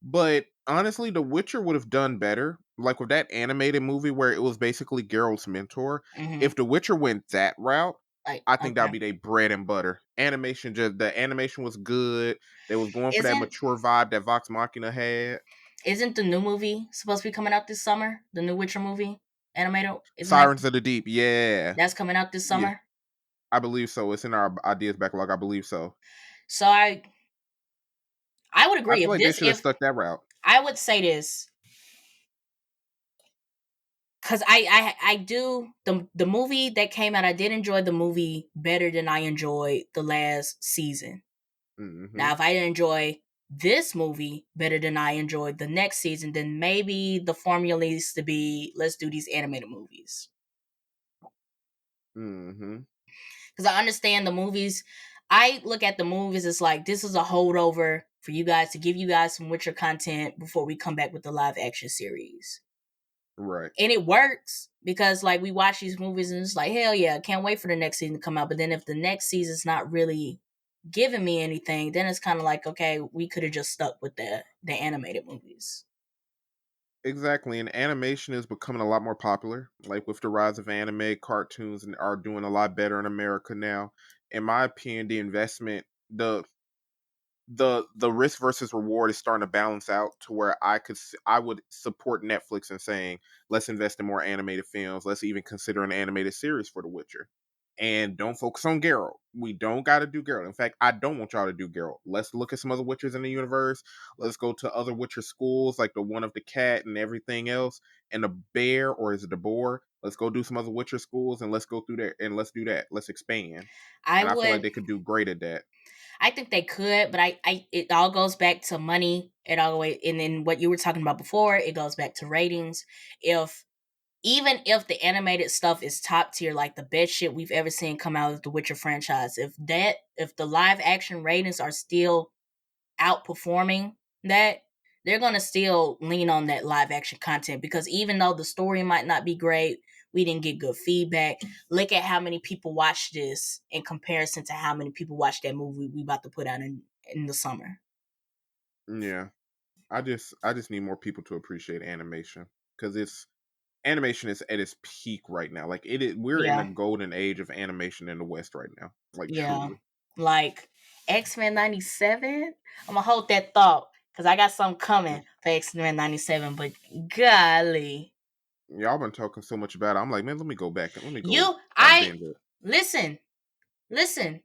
But honestly, The Witcher would have done better. Like with that animated movie where it was basically Geralt's mentor. Mm-hmm. If The Witcher went that route, I think that'd Okay. be their bread and butter. The animation was good. They was going for that Isn't mature vibe that Vox Machina had. isn't the new movie supposed to be coming out this summer? The new Witcher movie, animated, isn't that Sirens of the Deep, yeah. that's coming out this Yeah. summer? I believe so. It's in our ideas backlog. I believe so. So I would I agree feel if like they this should have if stuck that route. I would say this, because I do the movie that came out. I did enjoy the movie better than I enjoyed the last season. Mm-hmm. Now, if I enjoy this movie better than I enjoyed the next season, then maybe the formula needs to be, let's do these animated movies. Mm-hmm. Because I understand the movies. I look at the movies as like, this is a holdover for you guys to give you guys some Witcher content before we come back with the live action series. Right. And it works because like we watch these movies and it's like, hell yeah, can't wait for the next season to come out. But then if the next season's not really giving me anything, then it's kind of like, okay, we could have just stuck with the animated movies. Exactly. And animation is becoming a lot more popular. Like with the rise of anime, cartoons and are doing a lot better in America now. In my opinion, the investment, the risk versus reward is starting to balance out to where I would support Netflix in saying, let's invest in more animated films. Let's even consider an animated series for The Witcher. And don't focus on Geralt. We don't got to do Geralt. In fact, I don't want y'all to do Geralt. Let's look at some other Witchers in the universe. Let's go to other Witcher schools, like the one of the cat and everything else, and the bear, or is it the boar? Let's go do some other Witcher schools, and let's go through there, and let's do that. Let's expand. And I feel like they could do great at that. I think they could, but it all goes back to money. It always, and then what you were talking about before, it goes back to ratings. Even if the animated stuff is top tier, like the best shit we've ever seen come out of the Witcher franchise, if the live action ratings are still outperforming that, they're gonna still lean on that live action content, because even though the story might not be great, we didn't get good feedback. Look at how many people watched this in comparison to how many people watched that movie we about to put out in the summer. Yeah. I just need more people to appreciate animation, because animation is at its peak right now. Like we're in the golden age of animation in the West right now. Like truly. Like X-Men 97. I'm gonna hold that thought because I got something coming for X-Men 97. But golly, Y'all been talking so much about it. I'm like, man, let me go back and binge it. Listen.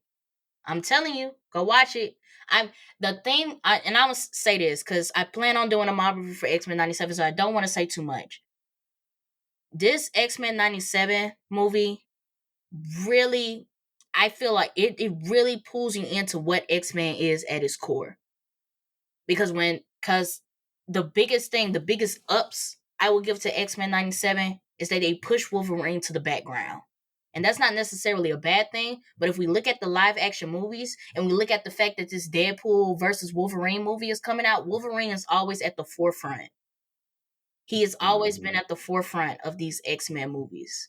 I'm telling you, go watch it. I'm gonna say this because I plan on doing a mob review for X-Men 97, so I don't want to say too much. This X-Men 97 movie really, I feel like it really pulls you into what X-Men is at its core. Because the biggest ups I will give to X-Men 97 is that they push Wolverine to the background. And that's not necessarily a bad thing, but if we look at the live action movies and we look at the fact that this Deadpool versus Wolverine movie is coming out, Wolverine is always at the forefront. He has always been at the forefront of these X-Men movies.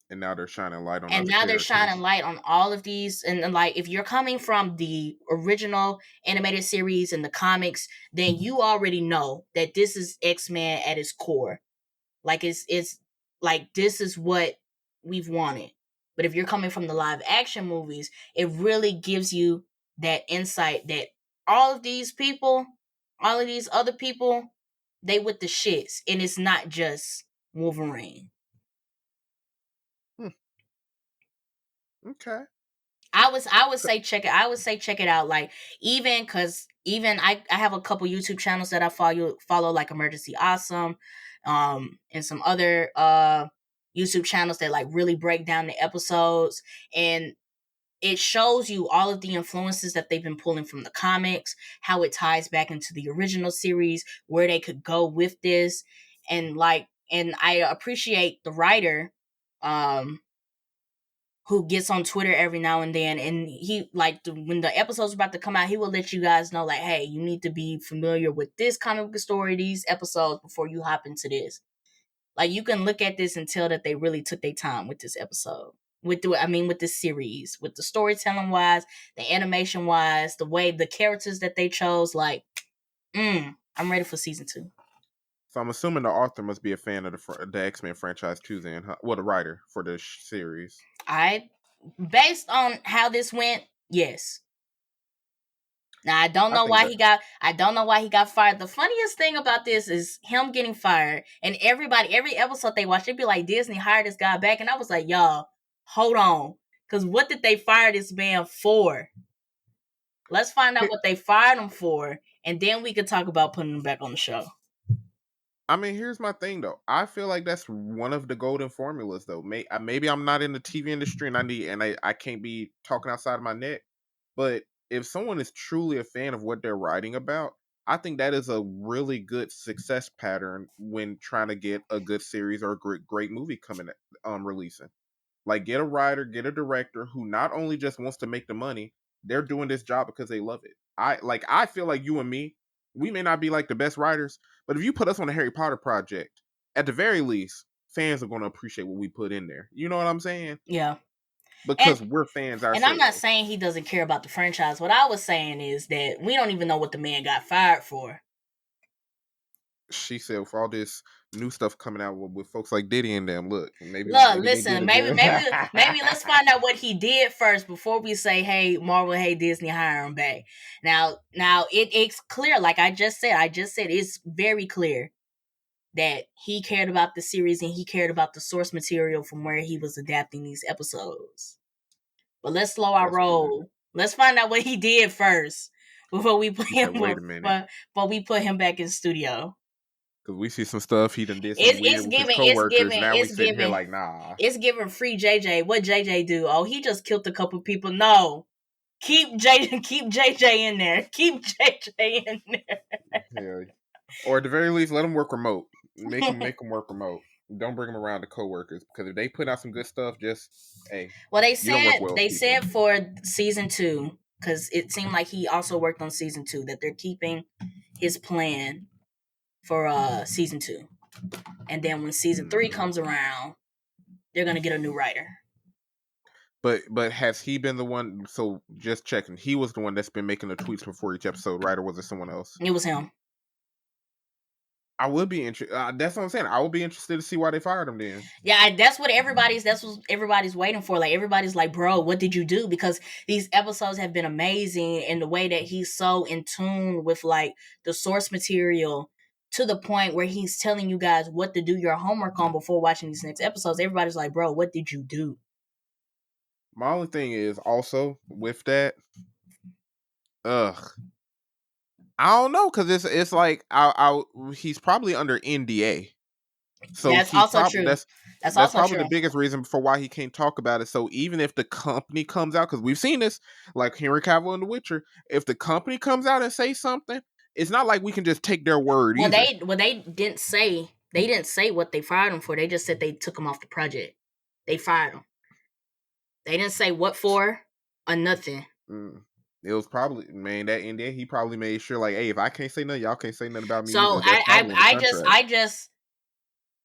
And now they're shining light on And other now they're characters. shining light on all of these. And like, if you're coming from the original animated series and the comics, then you already know that this is X-Men at its core. Like it's like, this is what we've wanted. But if you're coming from the live action movies, it really gives you that insight that all of these other people, they with the shits. And it's not just Wolverine. Okay. I would say check it. I would say check it out. Like even because even I have a couple YouTube channels that I follow like Emergency Awesome, and some other YouTube channels that like really break down the episodes, and it shows you all of the influences that they've been pulling from the comics, how it ties back into the original series, where they could go with this, and I appreciate the writer, um who gets on Twitter every now and then, and he like when the episode's about to come out, he will let you guys know like, hey, you need to be familiar with this comic book story, these episodes before you hop into this. Like you can look at this and tell that they really took their time with this episode. With this series, with the storytelling wise, the animation wise, the way the characters that they chose, like, I'm ready for season 2. So I'm assuming the author must be a fan of the X-Men franchise too. Then, huh? Well, the writer for this series. Based on how this went, yes. Now I don't know why he got fired. The funniest thing about this is him getting fired, and every episode they watch, they'd be like, Disney hired this guy back, and I was like, y'all, hold on, because what did they fire this man for? Let's find out what they fired him for, and then we could talk about putting him back on the show. I mean, here's my thing though. I feel like that's one of the golden formulas though. Maybe I'm not in the TV industry and I can't be talking outside of my neck. But if someone is truly a fan of what they're writing about, I think that is a really good success pattern when trying to get a good series or a great movie coming releasing. Like get a writer, get a director who not only just wants to make the money, they're doing this job because they love it. I feel like you and me, we may not be like the best writers, but if you put us on a Harry Potter project, at the very least, fans are going to appreciate what we put in there. You know what I'm saying? Yeah. Because we're fans ourselves. And I'm not saying he doesn't care about the franchise. What I was saying is that we don't even know what the man got fired for. She said, for all this new stuff coming out with folks like Diddy and them, maybe let's find out what he did first before we say, hey, Marvel, hey, Disney, hire him back. Now it's clear, like I just said it's very clear that he cared about the series and he cared about the source material from where he was adapting these episodes. But let's slow our roll. Let's find out what he did first before we put him. Wait a minute. But we put him back in studio. Because we see some stuff he done did some weird with his coworkers. Now we sitting here like, nah. It's giving free JJ. What JJ do? Oh, he just killed a couple people. No. Keep JJ in there. Keep JJ in there. Yeah. Or at the very least, let him work remote. Make him work remote. Don't bring him around to coworkers, because if they put out some good stuff, just hey. Well, they said for season 2, because it seemed like he also worked on season 2, that they're keeping his plan for season 2, and then when season 3 comes around, they're gonna get a new writer. But has he been the one? So just checking, he was the one that's been making the tweets before each episode, right? Or was it someone else? It was him. I would be interested. That's what I'm saying. I would be interested to see why they fired him then. Yeah, that's what everybody's waiting for. Like everybody's like, bro, what did you do? Because these episodes have been amazing, and the way that he's so in tune with like the source material to the point where he's telling you guys what to do your homework on before watching these next episodes. Everybody's like, bro, what did you do? My only thing is also with that, I don't know, because it's like he's probably under NDA. So that's also true. That's probably the biggest reason for why he can't talk about it. So even if the company comes out, because we've seen this, like Henry Cavill in The Witcher, if the company comes out and say something, it's not like we can just take their word. They didn't say what they fired him for. They just said they took him off the project. They fired him. They didn't say what for or nothing. It was probably, man, that NDA, he probably made sure, like, hey, if I can't say nothing, y'all can't say nothing about me. So I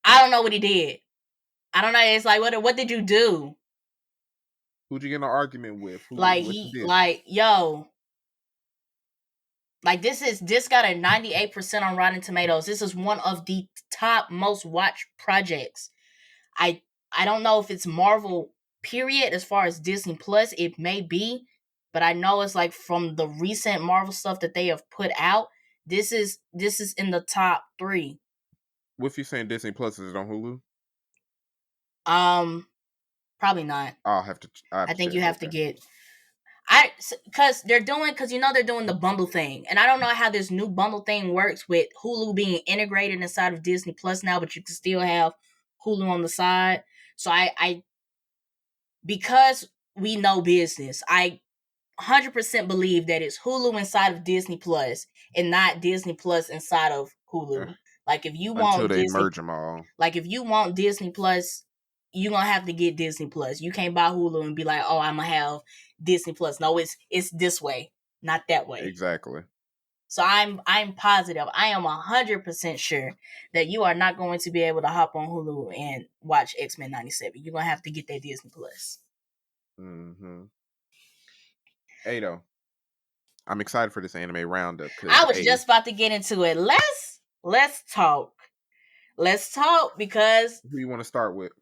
don't know what he did. I don't know. It's like, what did you do? Who'd you get in an argument with? This got a 98% on Rotten Tomatoes. This is one of the top most watched projects. I don't know if it's Marvel period as far as Disney Plus. It may be, but I know it's like from the recent Marvel stuff that they have put out. This is in the top 3. What if you saying Disney Plus, is it on Hulu? Probably not. I think you have to get Because they're doing the bundle thing, and I don't know how this new bundle thing works with Hulu being integrated inside of Disney Plus now, but you can still have Hulu on the side. So I because we know business, I 100% believe that it's Hulu inside of Disney Plus and not Disney Plus inside of Hulu. Like if you Until want they Disney, merge them all. like if you want Disney Plus, you gonna have to get Disney Plus. You can't buy Hulu and be like, oh, I'm gonna have Disney Plus. No, it's this way, not that way. Exactly. So I'm positive. I am 100% sure that you are not going to be able to hop on Hulu and watch X-Men 97. You're gonna have to get that Disney Plus. Mm-hmm. Ado, I'm excited for this anime roundup. I was just about to get into it. Let's talk. Let's talk because who you want to start with?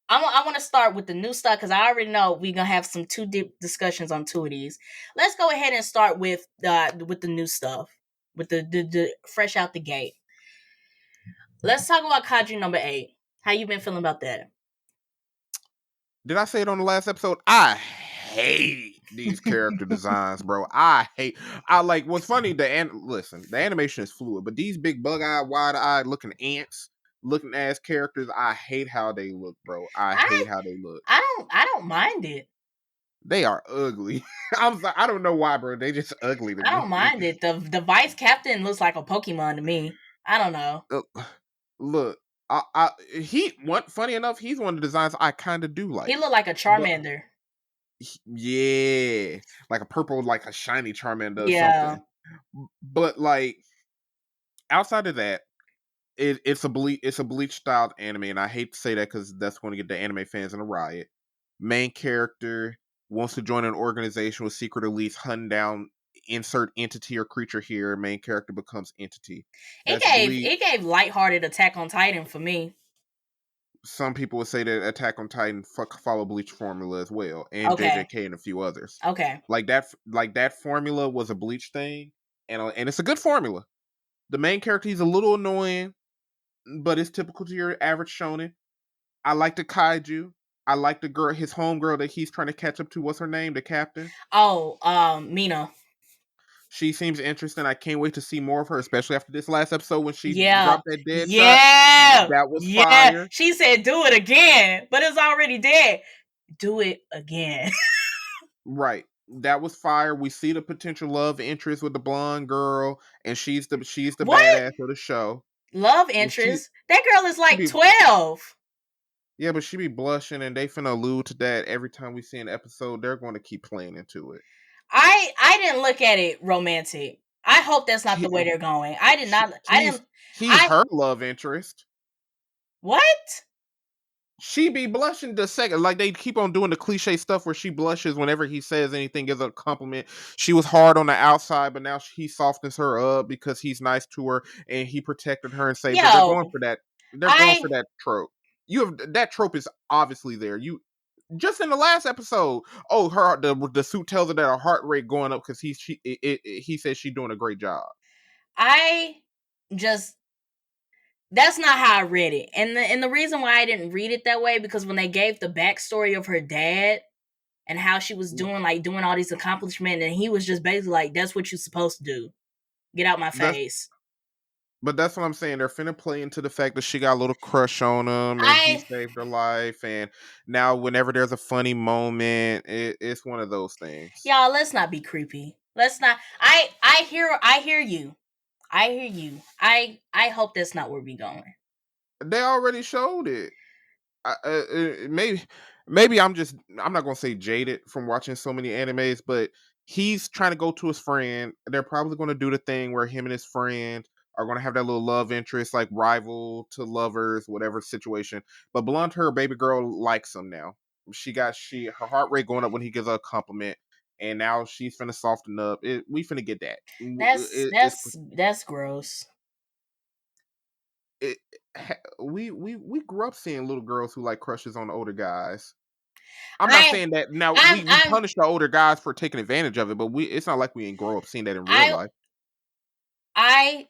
I want to start with the new stuff because I already know we're gonna have some two deep discussions on two of these. Let's go ahead and start with the new stuff, with the fresh out the gate. Let's talk about Kaiju number 8. How you been feeling about that? Did I say it on the last episode? I hate these character designs, bro. I like what's funny, the animation is fluid, but these big bug-eyed, wide-eyed looking ants, looking ass characters, I hate how they look, bro. I hate how they look. I don't mind it. They are ugly. I don't know why, bro. They just ugly to me. I don't mind it. The vice captain looks like a Pokemon to me. I don't know. Look, funny enough, he's one of the designs I kind of do like. He look like a Charmander. Yeah, like a purple, like a shiny Charmander or something. But like outside of that, it's a Bleach styled anime, and I hate to say that because that's going to get the anime fans in a riot. Main character wants to join an organization with secret elites, hunting down insert entity or creature here. Main character becomes entity. It gave lighthearted Attack on Titan for me. Some people would say that Attack on Titan follow Bleach formula as well, and JJK and a few others. Okay, like that formula was a Bleach thing, and it's a good formula. The main character, he's a little annoying, but it's typical to your average shonen. I like the kaiju. I like the girl, his homegirl that he's trying to catch up to. What's her name? The captain. Oh, Mina. She seems interesting. I can't wait to see more of her, especially after this last episode when she dropped that dead shot. That was fire. She said, "Do it again," but it's already dead. Do it again. Right. That was fire. We see the potential love interest with the blonde girl, and she's the badass of the show. Love interest? That girl is like 12. Yeah, but she be blushing, and they finna allude to that every time we see an episode. They're going to keep playing into it. I didn't look at it romantic. I hope that's not the way they're going. I did not. He's her love interest. What? She be blushing the second, like they keep on doing the cliche stuff where she blushes whenever he says anything as a compliment. She was hard on the outside, but now he softens her up because he's nice to her and he protected her and saved her. They're going for that. They're going for that trope. That trope is obviously there. You just in the last episode. Oh, the suit tells her that her heart rate going up because he says she's doing a great job. That's not how I read it. And the reason why I didn't read it that way, because when they gave the backstory of her dad and how she was doing all these accomplishments, and he was just basically like, that's what you're supposed to do. Get out my face. But that's what I'm saying. They're finna play into the fact that she got a little crush on him and he saved her life. And now whenever there's a funny moment, it's one of those things. Y'all, let's not be creepy. Let's not. I hear you. I hear you. I hope that's not where we're going. They already showed it. Maybe I'm not gonna say jaded from watching so many animes, but he's trying to go to his friend. They're probably gonna do the thing where him and his friend are gonna have that little love interest, like rival to lovers, whatever situation. But blunt, her baby girl likes him now. Her heart rate going up when he gives her a compliment. And now she's finna soften up. We finna get that. That's gross. We grew up seeing little girls who like crushes on older guys. I'm not saying that now we punish the older guys for taking advantage of it, but it's not like we ain't grow up seeing that in real life.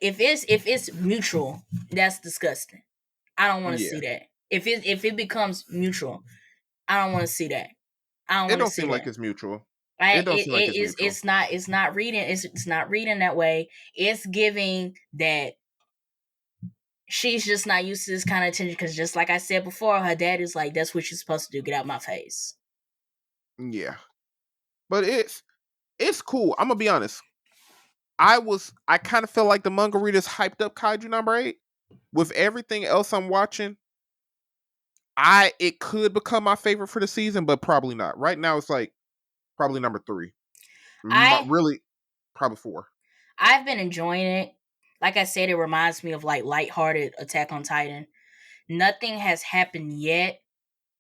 If it's mutual, that's disgusting. I don't want to see that. If it becomes mutual, I don't want to see that. I don't It want to don't see seem like that. it's mutual. I, It don't it, seem like it it's is mutual. it's not reading it's not reading that way. It's giving that she's just not used to this kind of attention because just like I said before, her dad is like, that's what you're supposed to do, get out my face. Yeah. But it's cool. I'm gonna be honest. I kind of feel like the manga readers hyped up Kaiju number 8. With everything else I'm watching, it could become my favorite for the season, but probably not. Right now it's like probably number 3. I Really probably 4. I've been enjoying it. Like I said, it reminds me of like lighthearted Attack on Titan. Nothing has happened yet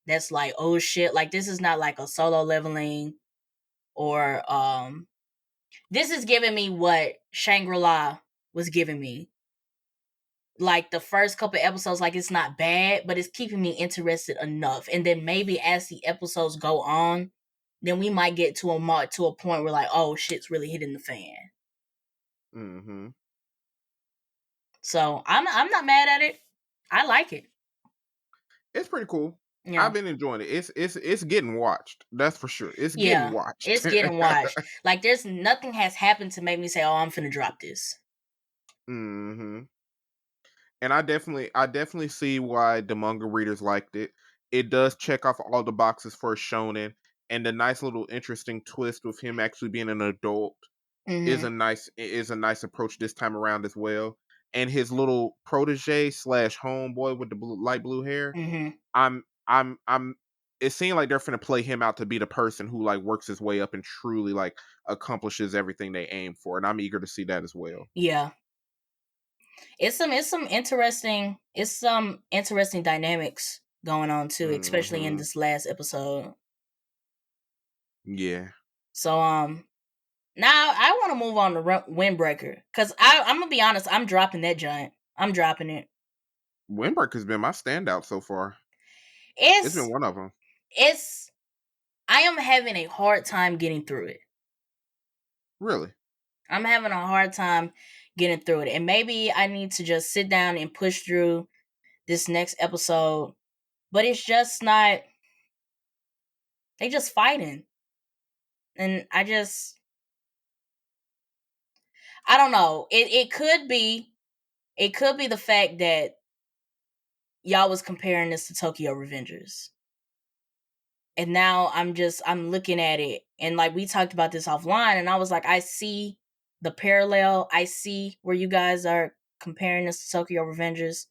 that's like, oh shit, like this is not like a Solo Leveling or this is giving me what Shangri-La was giving me. Like the first couple episodes, like it's not bad, but it's keeping me interested enough. And then maybe as the episodes go on, then we might get to a point where like, oh shit's really hitting the fan. Mm-hmm. So I'm not mad at it. I like it. It's pretty cool. Yeah. I've been enjoying it. It's getting watched. That's for sure. It's getting Yeah. watched. It's getting watched. Like there's nothing has happened to make me say, oh, I'm finna drop this. Mm-hmm. And I definitely see why the manga readers liked it. It does check off all the boxes for a shonen, and the nice little interesting twist with him actually being an adult is Mm-hmm. a nice approach this time around as well. And his little protege slash homeboy with the light blue hair, Mm-hmm. I'm it seemed like they're finna play him out to be the person who like works his way up and truly like accomplishes everything they aim for, and I'm eager to see that as well. Yeah. It's some interesting dynamics going on too, especially in Mm-hmm. this last episode. Yeah. So now I want to move on to Windbreaker because I'm gonna be honest, I'm dropping that giant. I'm dropping it. Windbreaker's been my standout so far. It's been It's one of them. it's I am having a hard time getting through it. Really? I'm having a hard time getting through it, and maybe I need to just sit down and push through this next episode. But it's just not. They just fighting, and I don't know. It could be the fact that y'all was comparing this to Tokyo Revengers. And now I'm looking at it and like we talked about this offline and I was like, I see the parallel. I see where you guys are comparing this to Tokyo Revengers.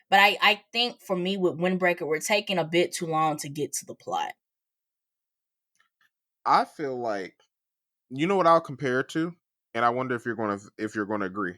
But I think for me with Windbreaker, we're taking a bit too long to get to the plot. I feel like you know what I'll compare it to, and I wonder if you're gonna agree.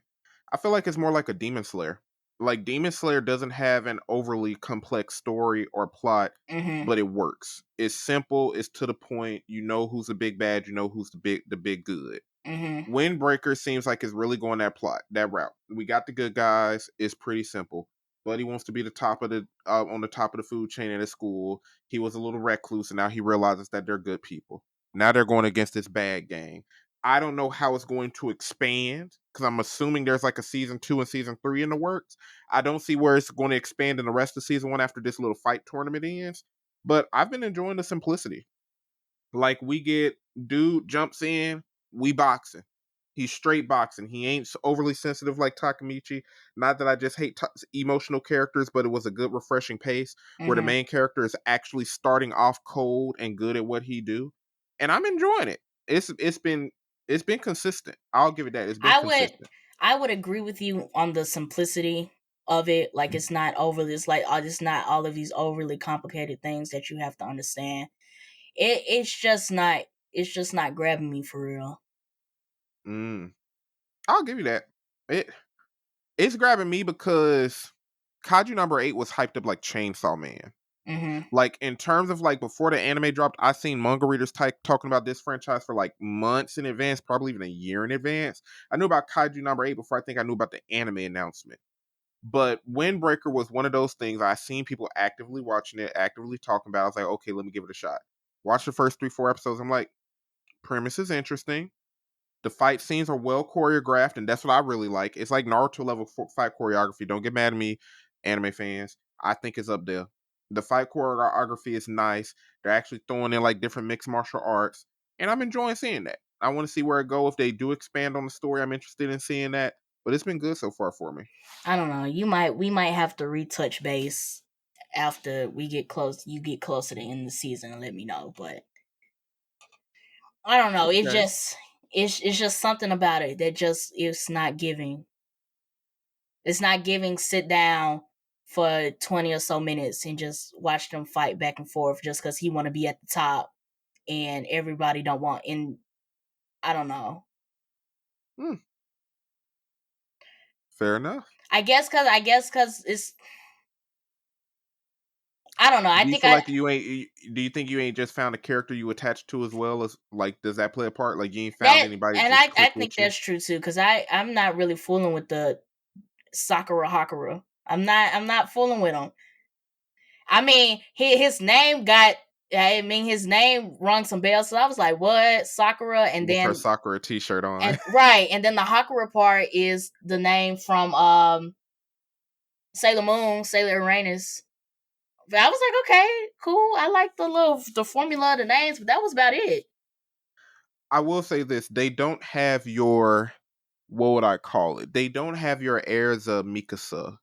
I feel like it's more like a Demon Slayer. Like Demon Slayer doesn't have an overly complex story or plot, Mm-hmm. but it works. It's simple. It's to the point. You know who's the big bad. You know who's the big good. Mm-hmm. Windbreaker seems like it's really going that route. We got the good guys. It's pretty simple. Buddy wants to be the top of the on the top of the food chain at his school. He was a little recluse, and now he realizes that they're good people. Now they're going against this bad gang. I don't know how it's going to expand because I'm assuming there's like a season 2 and season 3 in the works. I don't see where it's going to expand in the rest of season 1 after this little fight tournament ends. But I've been enjoying the simplicity. Like we get dude jumps in, we boxing. He's straight boxing. He ain't overly sensitive like Takamichi. Not that I just hate emotional characters, but it was a good, refreshing pace where the Mm-hmm. main character is actually starting off cold and good at what he do, and I'm enjoying it. It's been consistent. I'll give it that. It's been I would consistent. I would agree with you on the simplicity of it. Like it's not overly it's not all of these overly complicated things that you have to understand. It's just not grabbing me for real. Mm, I'll give you that. It it's grabbing me because Kaiju number 8 was hyped up like Chainsaw Man. Mm-hmm. Like in terms of like before the anime dropped, I seen manga readers talking about this franchise for like months in advance, probably even a year in advance. I knew about Kaiju number 8 before I think I knew about the anime announcement. But Windbreaker was one of those things I seen people actively watching it, actively talking about. I was like, okay, let me give it a shot. Watch the first 3-4 episodes. I'm like, premise is interesting. The fight scenes are well choreographed, and that's what I really like. It's like Naruto level fight choreography. Don't get mad at me, anime fans. I think it's up there. The fight choreography is nice. They're actually throwing in like different mixed martial arts, and I'm enjoying seeing that. I want to see where it go. If they do expand on the story, I'm interested in seeing that. But it's been good so far for me. I don't know. We might have to retouch base after we get close. You get closer to the end of the season and let me know. But I don't know. Okay. It's just something about it that just it's not giving. It's not giving. Sit down for 20 or so minutes and just watch them fight back and forth just because he want to be at the top and everybody don't want. And I don't know. Fair enough. I guess because it's. I don't know. I Do you think feel like you ain't? Do you think you ain't just found a character you attach to as well as like? Does that play a part? Like you ain't found that, anybody and just I click think with you? that's true too. Because I'm not really fooling with the Sakura Hakura. I'm not fooling with him. I mean, his name got. I mean, his name rung some bells. So I was like, "What Sakura?" And With her then Sakura T-shirt on. and right, and then the Hakura part is the name from Sailor Moon, Sailor Uranus. But I was like, okay, cool. I like the formula of the names, but that was about it. I will say this: they don't have your, what would I call it? They don't have your heirs of Mikasa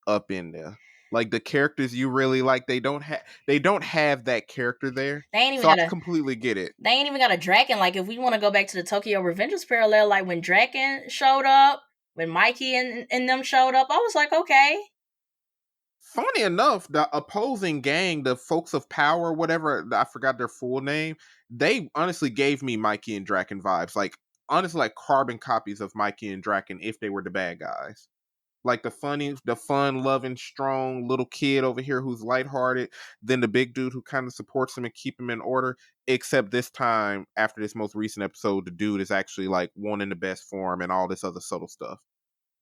up in there. Like the characters you really like, they don't have that character there. They ain't even So got I completely get it. They ain't even got a Draken. Like if we want to go back to the Tokyo Revengers parallel, like when Draken showed up, when Mikey and them showed up, I was like, okay. Funny enough, the opposing gang, the folks of power, whatever, I forgot their full name, they honestly gave me Mikey and Draken vibes. Like, honestly, like carbon copies of Mikey and Draken if they were the bad guys. Like the fun, loving, strong little kid over here who's lighthearted, then the big dude who kind of supports him and keep him in order. Except this time, after this most recent episode, the dude is actually like wanting the best for him and all this other subtle stuff.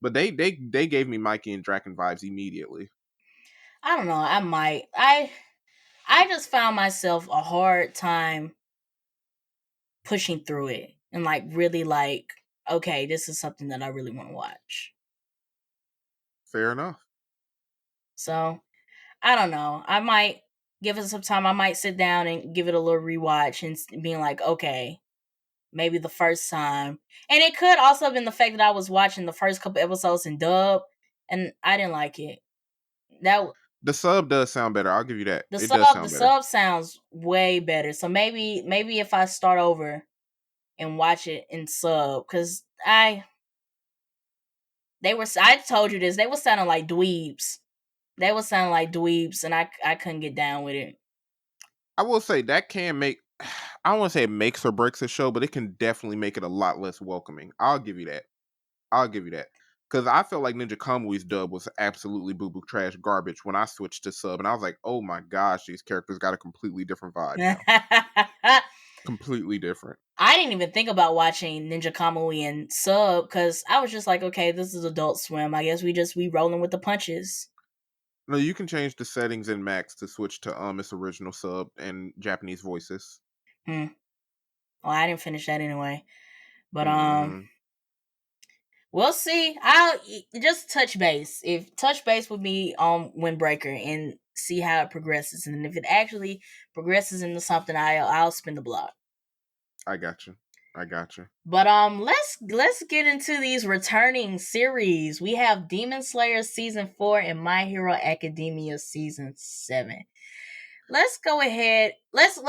But they gave me Mikey and Draken vibes immediately. I don't know. I might. I just found myself a hard time pushing through it and like really like, okay, this is something that I really want to watch. Fair enough. So I don't know. I might give it some time. I might sit down and give it a little rewatch and being like, okay, maybe the first time. And it could also have been the fact that I was watching the first couple episodes in dub and I didn't like it. The sub does sound better. I'll give you that. It does The sound better. sub sounds way better. So maybe if I start over and watch it in sub, because I told you this, they were sounding like dweebs. And I couldn't get down with it. I will say that can make, I don't want to say it makes or breaks a show, but it can definitely make it a lot less welcoming. I'll give you that. Because I felt like Ninja Kamui's dub was absolutely boo-boo trash garbage when I switched to sub, and I was like, oh my gosh, these characters got a completely different vibe now. Completely different. I didn't even think about watching Ninja Kamui in sub, because I was just like, okay, this is Adult Swim. I guess we rolling with the punches. No, you can change the settings in Max to switch to its original sub and Japanese voices. Well, I didn't finish that anyway. But we'll see. I'll just touch base. If touch base with me on Windbreaker and see how it progresses, and if it actually progresses into something, I'll spin the block. I got you. But let's get into these returning series. We have Demon Slayer season 4 and My Hero Academia season 7. Let's go ahead. Let's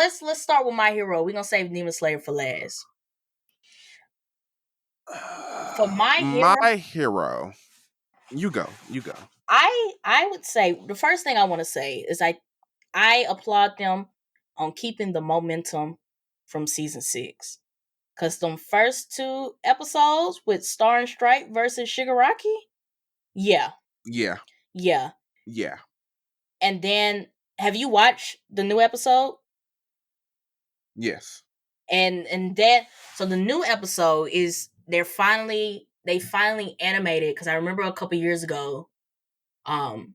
start with My Hero. We're gonna save Demon Slayer for last. For My Hero. You go. I would say the first thing I want to say is I applaud them on keeping the momentum from season 6. Cause them first 2 episodes with Star and Stripe versus Shigaraki, yeah. And then, have you watched the new episode? Yes. And then, so the new episode is they finally animated, because I remember a couple years ago,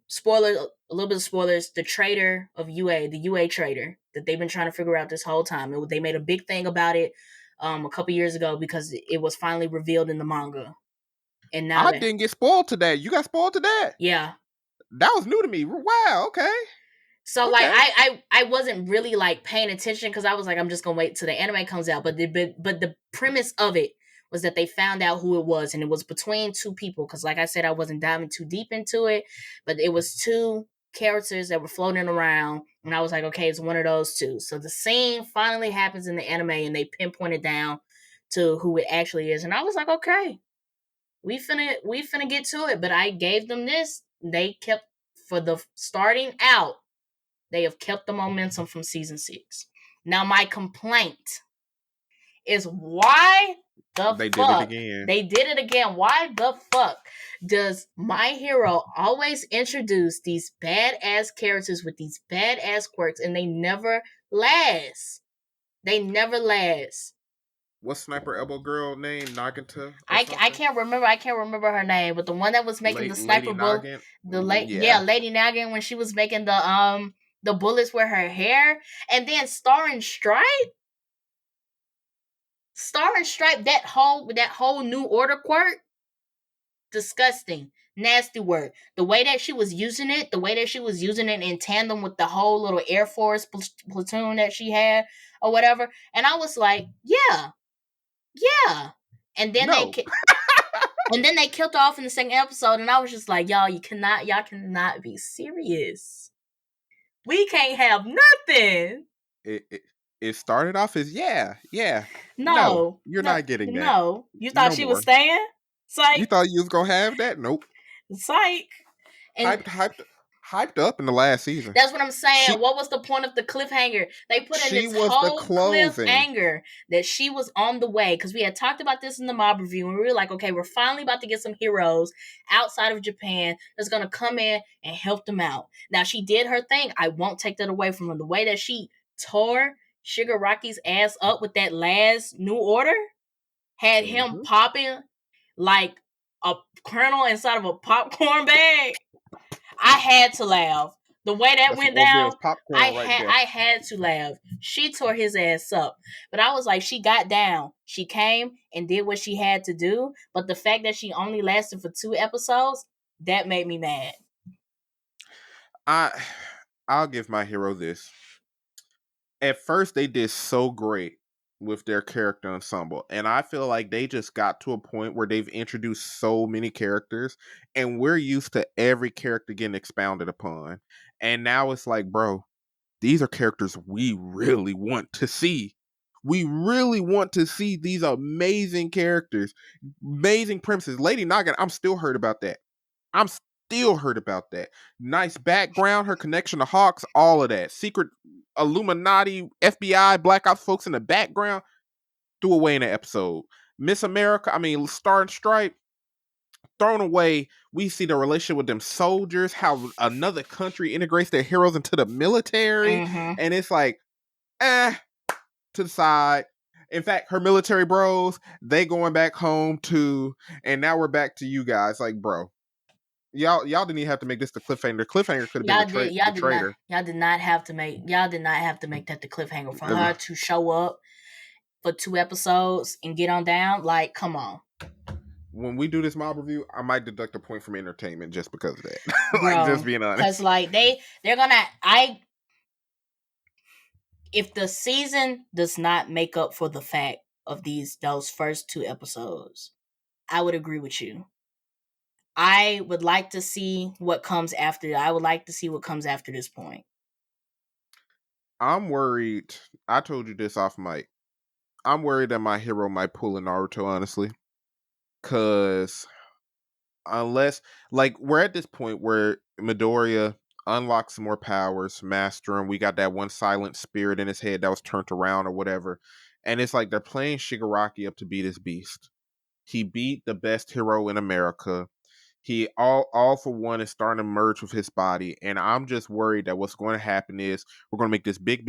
spoiler, a little bit of spoilers, the traitor of UA, the UA traitor that they've been trying to figure out this whole time. They made a big thing about it a couple years ago because it was finally revealed in the manga. And now I didn't get spoiled to that. You got spoiled to that? Yeah. That was new to me. Wow, okay. So Okay. like I wasn't really like paying attention because I was like, I'm just gonna wait till the anime comes out. But the premise of it was that they found out who it was, and it was between two people. Because like I said, I wasn't diving too deep into it, but it was two characters that were floating around, and I was like, okay, it's one of those two. So the scene finally happens in the anime, and they pinpointed down to who it actually is, and I was like, okay, we finna get to it. But I gave them this. They kept for the starting out. They have kept the momentum from season 6. Now my complaint is why the They did it fuck again. they did it again. Why the fuck does My Hero always introduce these badass characters with these badass quirks and they never last? They never last. What's Sniper Elbow Girl name? Naganta or I something? can't remember her name, but the one that was making the Lady sniper bullet, Noggin? yeah, Yeah. Lady Nagin, when she was making the bullets with her hair, and then Star and Stripe, that whole New Order quirk, disgusting, nasty word. The way that she was using it, in tandem with the whole little Air Force platoon that she had or whatever, and I was like, yeah, and then No. they killed her off in the second episode, and I was just like, y'all cannot be serious. We can't have nothing. It started off as yeah. No, You're not getting that. no. You thought No she was more. staying? You Psych, thought you was gonna have that? Nope. psych. And Hyped up in the last season. that's what I'm saying. She What was the point of the cliffhanger? They put in she this was the whole closing. cliffhanger that she was on the way, because we had talked about this in the mob review, and we were like, okay, we're finally about to get some heroes outside of Japan that's going to come in and help them out. Now, she did her thing. I won't take that away from her. The way that she tore Shigaraki's ass up with that last New Order had him Mhm. popping like a kernel inside of a popcorn bag. I had to laugh. The way that That's some went Orville's down, popcorn right there. I had to laugh. She tore his ass up. But I was like, she got down. She came and did what she had to do. But the fact that she only lasted for 2 episodes, that made me mad. I'll give My Hero this. At first they did so great with their character ensemble, and I feel like they just got to a point where they've introduced so many characters and we're used to every character getting expounded upon, and now it's like, bro, these are characters we really want to see. We really want to see these amazing characters, amazing premises. Lady Noggin, I'm still hurt about that. I'm still hurt about that. Nice background, her connection to Hawks, all of that. Secret Illuminati, FBI, Black Ops folks in the background, threw away in the episode. Miss America, Star and Stripe, thrown away. We see the relationship with them soldiers, how another country integrates their heroes into the military, Mm-hmm. and it's like, to the side. In fact, her military bros, they going back home too, and now we're back to you guys. Like, bro, y'all didn't even have to make this the cliffhanger. The cliffhanger could have been the traitor. Y'all did not have to make that the cliffhanger for her to show up for 2 episodes and get on down. Like, come on. When we do this mob review, I might deduct a point from entertainment just because of that. Bro, just being honest. Because like they're gonna if the season does not make up for the fact of those first 2 episodes, I would agree with you. I would like to see what comes after. I would like to see what comes after this point. I'm worried. I told you this off mic. I'm worried that My Hero might pull a Naruto, honestly. Because unless, like, we're at this point where Midoriya unlocks some more powers, master him. We got that one silent spirit in his head that was turned around or whatever. And it's like they're playing Shigaraki up to be this beast. He beat the best hero in America. He all for one is starting to merge with his body, and I'm just worried that what's going to happen is we're going to make this big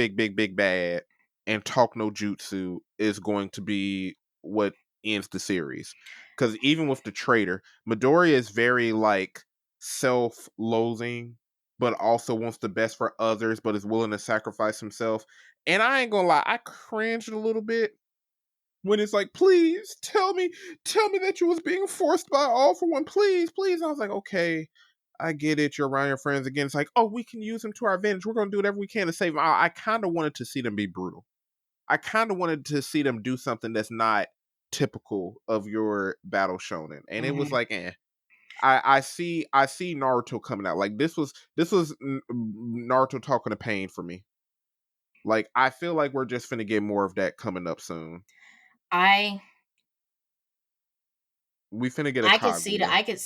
bad, and Talk No Jutsu is going to be what ends the series. Because even with the traitor, Midoriya is very like self-loathing, but also wants the best for others, but is willing to sacrifice himself. And I ain't gonna lie, I cringed a little bit when it's like, please tell me that you was being forced by All for One, please. I was like, okay, I get it. You're around your friends again. It's like, oh, we can use them to our advantage. We're going to do whatever we can to save them. I kind of wanted to see them be brutal. I kind of wanted to see them do something that's not typical of your battle shonen. And it was like, I see Naruto coming out. Like this was Naruto talking to pain for me. Like I feel like we're just finna get more of that coming up soon. We finna get a Kaguya. I could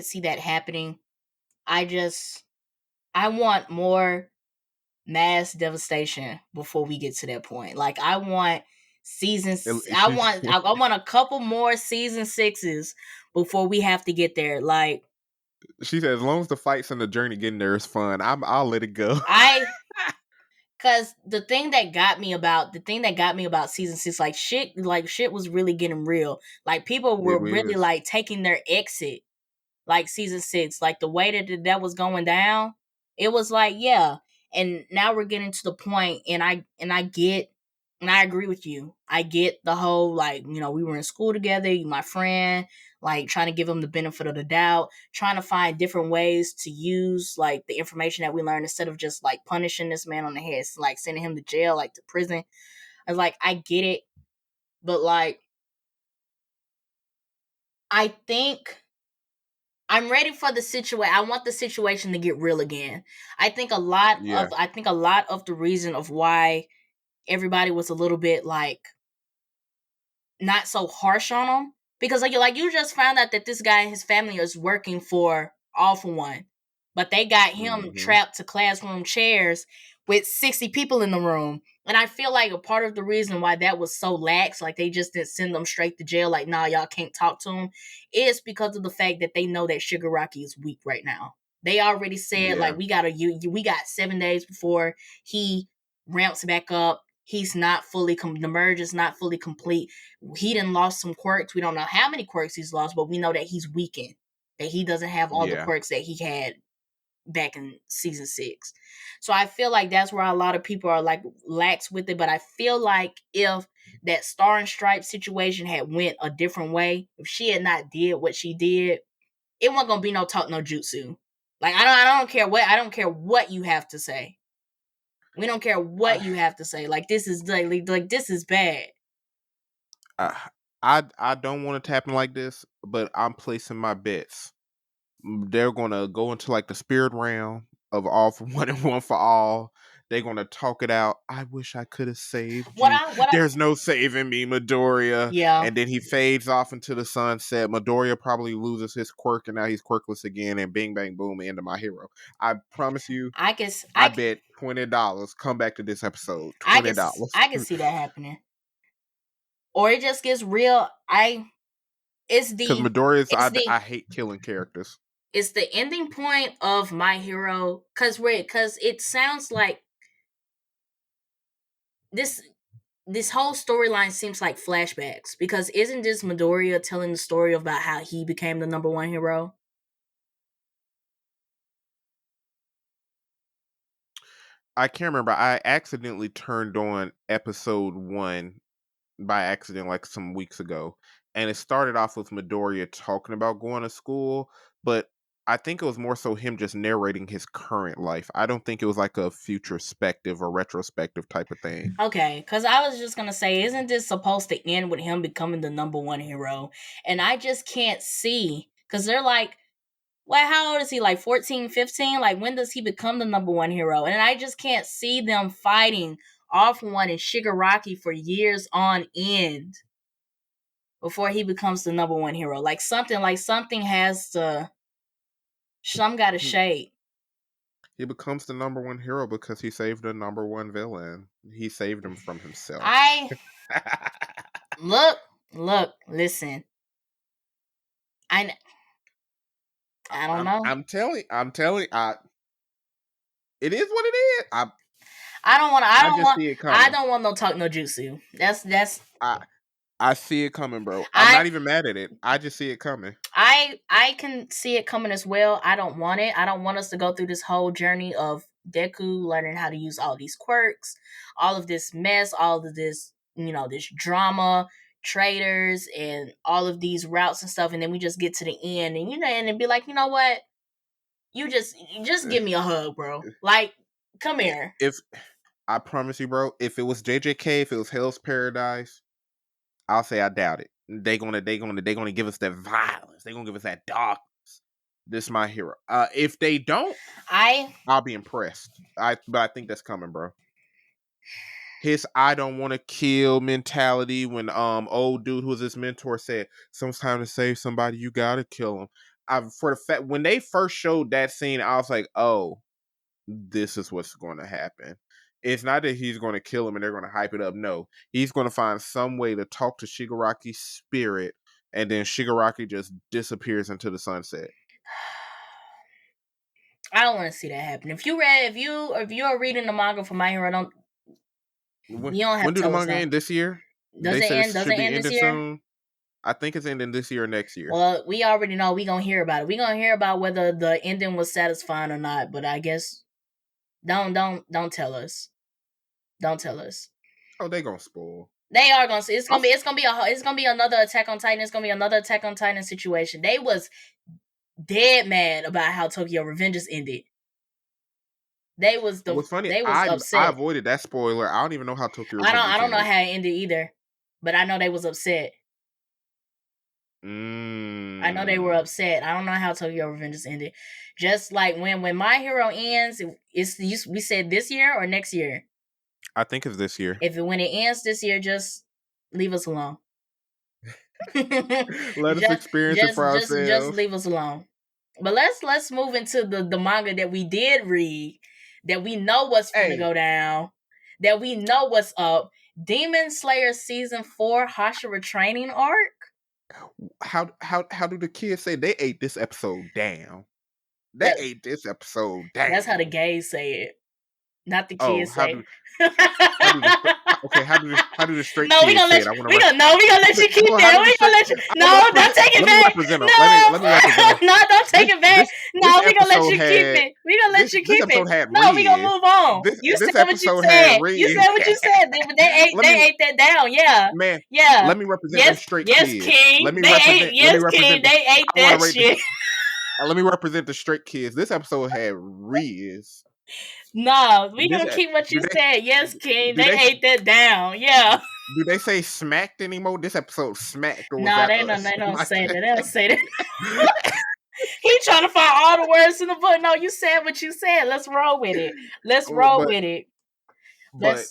see that happening. I want more mass devastation before we get to that point. Like I want I want a couple more season 6s before we have to get there. Like she said, as long as the fights and the journey getting there is fun, I'll let it go. Cause the thing that got me about season 6, like shit was really getting real. Like people were really like taking their exit, like season 6, like the way that was going down. It was like, yeah. And now we're getting to the point, and I agree with you. I get the whole, like, you know, we were in school together, you my friend, like trying to give him the benefit of the doubt, trying to find different ways to use like the information that we learned instead of just like punishing this man on the head, like sending him to jail, like to prison. I was like, I get it, but like, I think I'm ready for the situation. I want the situation to get real again. I think a lot of the reason of why everybody was a little bit like not so harsh on him, because like you just found out that this guy and his family is working for All For One, but they got him trapped to classroom chairs with 60 people in the room. And I feel like a part of the reason why that was so lax, like they just didn't send them straight to jail, like, nah, y'all can't talk to him, is because of the fact that they know that Shigaraki is weak right now. They already said, like, we got 7 days before he ramps back up. He's not fully, the merge is not fully complete. He done lost some quirks. We don't know how many quirks he's lost, but we know that he's weakened, that he doesn't have all the quirks that he had back in season 6. So I feel like that's where a lot of people are like lax with it. But I feel like if that Star and Stripe situation had went a different way, if she had not did what she did, it wasn't gonna be no talk no jutsu. Like I don't care what you have to say. We don't care what you have to say. Like this is like this is bad. I don't want it to happen like this, but I'm placing my bets. They're gonna go into like the spirit realm of All For One and One For All. They're gonna talk it out. I wish I could have saved you. There's no saving me, Midoriya. Yeah. And then he fades off into the sunset. Midoriya probably loses his quirk, and now he's quirkless again. And bing, bang, boom, end of my hero. I promise you. I bet $20. Come back to this episode. $20. I can see that happening. Or it just gets real. Because Midoriya's. I hate killing characters. It's the ending point of My Hero, because it sounds like this whole storyline seems like flashbacks, because isn't this Midoriya telling the story about how he became the number one hero? I can't remember. I accidentally turned on episode 1 by accident like some weeks ago, and it started off with Midoriya talking about going to school, but I think it was more so him just narrating his current life. I don't think it was like a futurospective or retrospective type of thing. Okay, because I was just going to say, isn't this supposed to end with him becoming the number one hero? And I just can't see, because they're like, well, how old is he? Like 14, 15? Like, when does he become the number one hero? And I just can't see them fighting All For One and Shigaraki for years on end before he becomes the number one hero. Like something has to, some got to shake. He becomes the number one hero because he saved the number one villain. He saved him from himself. Look, listen. I don't know. I'm telling. It is what it is. I don't want no talk no jutsu. That's. I see it coming, bro. I'm not even mad at it. I just see it coming. I can see it coming as well. I don't want it. I don't want us to go through this whole journey of Deku learning how to use all these quirks, all of this mess, all of this, this drama, traders, and all of these routes and stuff, and then we just get to the end, and and be like, you know what? You just give me a hug, bro. Like, come here. If I promise you, bro, if it was JJK, if it was Hell's Paradise, I'll say I doubt it. They gonna give us that violence. They gonna give us that darkness. This is my hero. If they don't, I'll be impressed. But I think that's coming, bro. His I don't want to kill mentality when old dude who was his mentor said, sometimes to save somebody you gotta kill him. For the fact when they first showed that scene, I was like, oh, this is what's going to happen. It's not that he's going to kill him and they're going to hype it up. No, he's going to find some way to talk to Shigaraki's spirit, and then Shigaraki just disappears into the sunset. I don't want to see that happen. If you are reading the manga for My Hero, you don't have when to do the manga end this year? Does it end this year? Soon. I think it's ending this year or next year. Well, we already know we're gonna hear about it. We're gonna hear about whether the ending was satisfying or not. But I guess don't tell us. Don't tell us. Oh, they gonna spoil. They are gonna. It's gonna be another Attack on Titan. It's gonna be another Attack on Titan situation. They was dead mad about how Tokyo Revengers ended. What's funny? They was upset. I avoided that spoiler. I don't even know how Tokyo Revengers I don't know how it ended either, but I know they was upset. I know they were upset. I don't know how Tokyo Revengers ended. Just like when My Hero ends, we said this year or next year. I think it's this year. When it ends this year, just leave us alone. Let us experience it for ourselves. Just leave us alone. But let's move into the manga that we did read, that we know what's gonna go down, that we know what's up. Demon Slayer Season 4 Hashira Training Arc. How do the kids say they ate this episode down? They ate this episode down. That's how the gays say it, not the kids say. How do the straight kids say it? We gonna let you keep that. We gonna let you. No, don't take it back. Let me represent. No, don't take it back. No, we gonna let you keep it. We gonna let you keep it. No, we gonna move on. You said what you said. You said what you said. They ate that down. Yeah, man. Yeah. Let me represent them straight kids. Yes, King. King. They ate that shit. Let me represent the straight kids. This episode had Riz. No, we gonna keep what you said. Yes, King. They ate that down. Yeah. Do they say smacked anymore? This episode smacked. No, they don't say that. They don't say that. He trying to find all the words in the book. No, you said what you said. Let's roll with it. But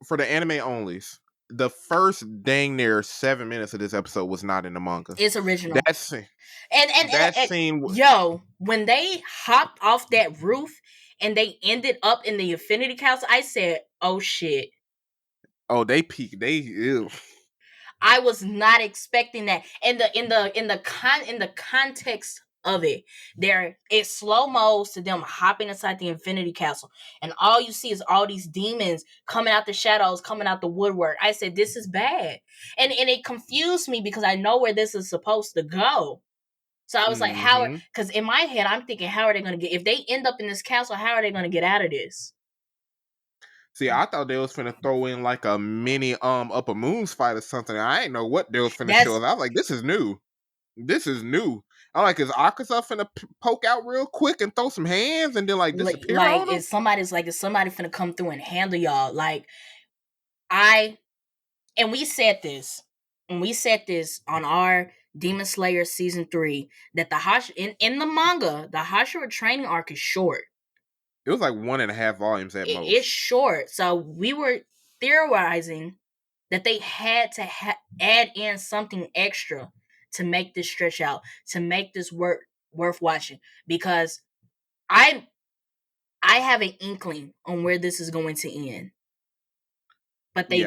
for the anime onlys, the first dang near 7 minutes of this episode was not in the manga. It's original. That scene. When they hopped off that roof and they ended up in the Infinity Castle, I said, "Oh shit!" Oh, they peaked. Ew. I was not expecting that. In the context of it, it slow mos to them hopping inside the Infinity Castle, and all you see is all these demons coming out the shadows, coming out the woodwork. I said, "This is bad," and it confused me because I know where this is supposed to go. So I was like, "How?" Because in my head, I'm thinking, "How are they going to get? If they end up in this castle, how are they going to get out of this?" See, I thought they was finna throw in like a mini Upper Moons fight or something. I didn't know what they was finna show us. I was like, this is new. I'm like, is Akaza finna poke out real quick and throw some hands and then like disappear? Like, is somebody finna come through and handle y'all? Like, we said this on our Demon Slayer Season 3 that in the manga, the Hashira Training Arc is short. It was like 1.5 volumes at most. It's short. So we were theorizing that they had to add in something extra to make this stretch out, to make this worth watching. Because I have an inkling on where this is going to end. But they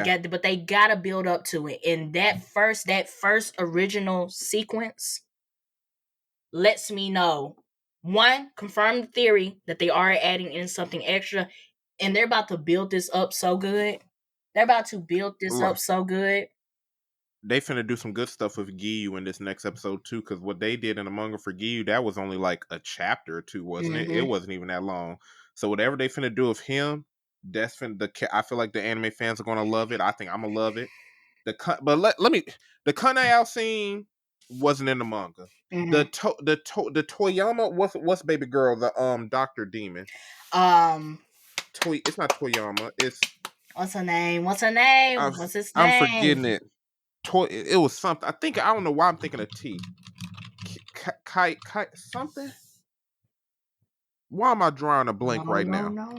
gotta build up to it. And that first original sequence lets me know. One, confirm the theory that they are adding in something extra, and they're about to build this up so good. They finna do some good stuff with Giyu in this next episode too, because what they did in the manga for Giyu, that was only like a chapter or two, wasn't it? It wasn't even that long. So whatever they finna do with him, I feel like the anime fans are gonna love it. I think I'm gonna love it. The Kanao scene wasn't in the manga. Mhm. The Toyama, what's baby girl, the Dr. Demon. It's not Toyama. It's What's her name? What's her name? I'm, What's his I'm name? forgetting it. It was something. I don't know why I'm thinking of T. Kai something. Why am I drawing a blank right now? No.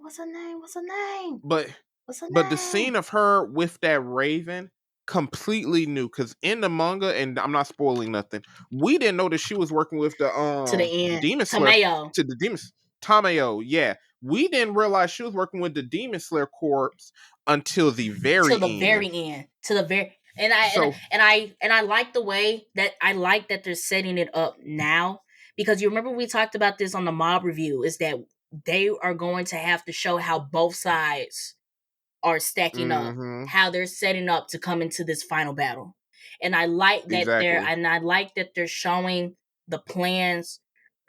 What's her name? What's her name? But What's her the name? scene of her with that raven completely new, because in the manga, and I'm not spoiling nothing, we didn't know that she was working with the To the end. Demon Slayer Tamayo. to the demons. Tameo, yeah. We didn't realize she was working with the Demon Slayer Corps until the very Till the end. very end. To the very and I like the way that they're setting it up now, because you remember we talked about this on the mob review, is that they are going to have to show how both sides are stacking up, how they're setting up to come into this final battle. And I like that they're showing the plans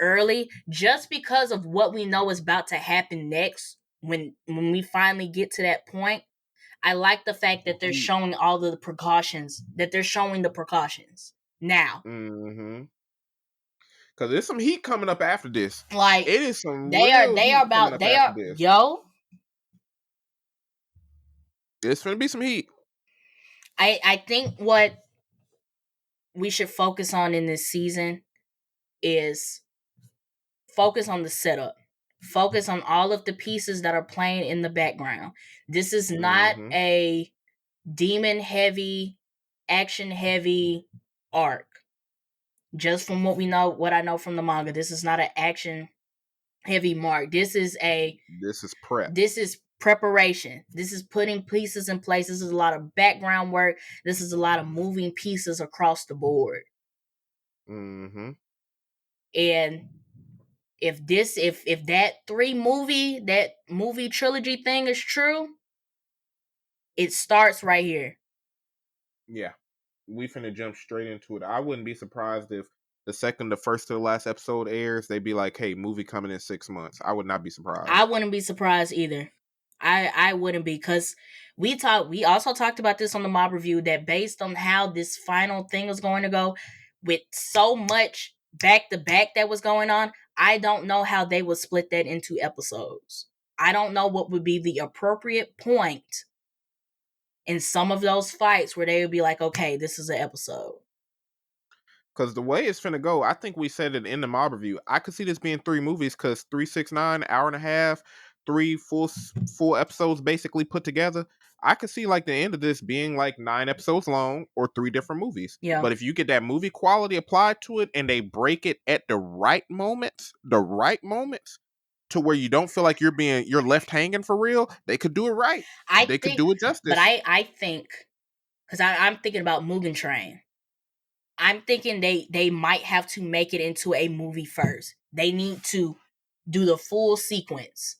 early, just because of what we know is about to happen next when we finally get to that point. I like the fact that they're showing all of the precautions, now. Because there's some heat coming up after this. Like, it is some they real are heat coming about up after this. It's gonna be some heat. I think what we should focus on in this season is focus on the setup. Focus on all of the pieces that are playing in the background. This is not a demon heavy, action heavy arc. Just from what I know from the manga, this is not an action heavy mark. This is prep. This is preparation. This is putting pieces in place. This is a lot of background work. This is a lot of moving pieces across the board. And if that movie trilogy thing is true, it starts right here. Yeah, we finna jump straight into it. I wouldn't be surprised if the first to the last episode airs, they'd be like, "Hey, movie coming in 6 months." I would not be surprised. I wouldn't be surprised either. I wouldn't be, because we also talked about this on the mob review, that based on how this final thing is going to go, with so much back to back that was going on, I don't know how they would split that into episodes. I don't know what would be the appropriate point in some of those fights where they would be like, okay, this is an episode. Because the way it's finna go, I think we said it in the mob review. I could see this being 3 movies, because 369, hour and a half, 3 full episodes basically put together. I could see like the end of this being like 9 episodes long, or 3 different movies. Yeah. But if you get that movie quality applied to it, and they break it at the right moments, to where you don't feel like you're left hanging for real, they could do it right. They could do it justice. But I think, because I'm thinking about Mugen Train. I'm thinking they might have to make it into a movie first. They need to do the full sequence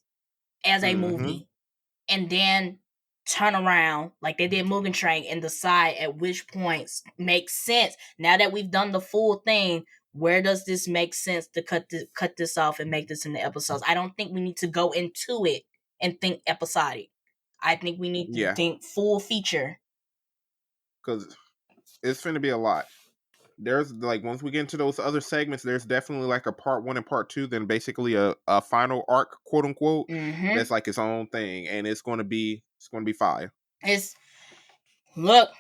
as a movie, and then turn around like they did Mugen Train and decide at which points makes sense. Now that we've done the full thing, where does this make sense to cut this off and make this into episodes? I don't think we need to go into it and think episodic. I think we need to think full feature. Because it's finna be a lot. There's like, once we get into those other segments, there's definitely like a part 1 and part 2, then basically a final arc, quote unquote. That's like its own thing, and it's gonna be fire. Look,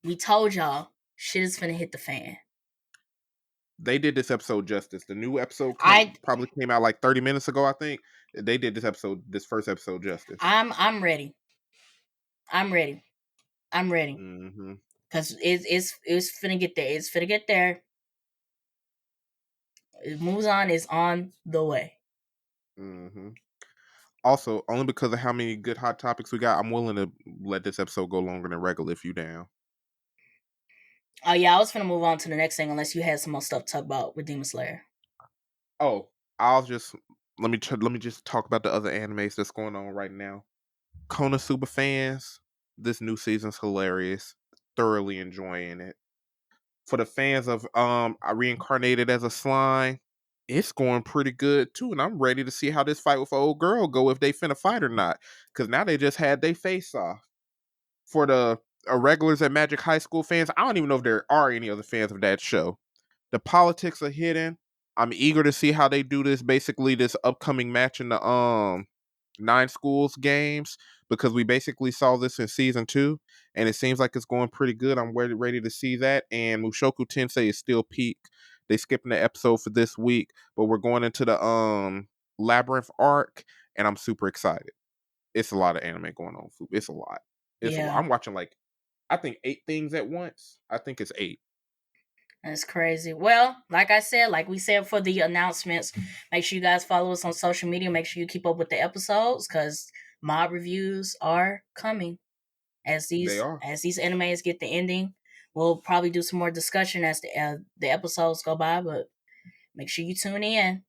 we told y'all, shit is finna hit the fan. They did this episode justice. The new episode probably came out like 30 minutes ago, I think. They did this first episode justice. I'm ready. Because it's finna get there. It's finna get there. Muzan is on the way. Also, only because of how many good hot topics we got, I'm willing to let this episode go longer than regular if you down. Oh yeah, I was finna move on to the next thing unless you had some more stuff to talk about with Demon Slayer. Oh, let me just talk about the other animes that's going on right now. Konosuba fans, this new season's hilarious. Thoroughly enjoying it. For the fans of I Reincarnated as a Slime, it's going pretty good too, and I'm ready to see how this fight with old girl go, if they finna fight or not. Because now they just had their face off. For the regulars at Magic High School fans. I don't even know if there are any other fans of that show. The politics are hidden. I'm eager to see how they do this. Basically, this upcoming match in the 9 schools games, because we basically saw this in season 2, and it seems like it's going pretty good. I'm ready to see that. And Mushoku Tensei is still peak. They skipping the episode for this week, but we're going into the Labyrinth arc, and I'm super excited. It's a lot of anime going on. It's a lot. It's a lot. Yeah. I'm watching like I think 8 things at once. I think it's 8. That's crazy. Well, like I said, like we said for the announcements, make sure you guys follow us on social media. Make sure you keep up with the episodes because mob reviews are coming as They these are. animes get the ending. We'll probably do some more discussion as the episodes go by, but make sure you tune in.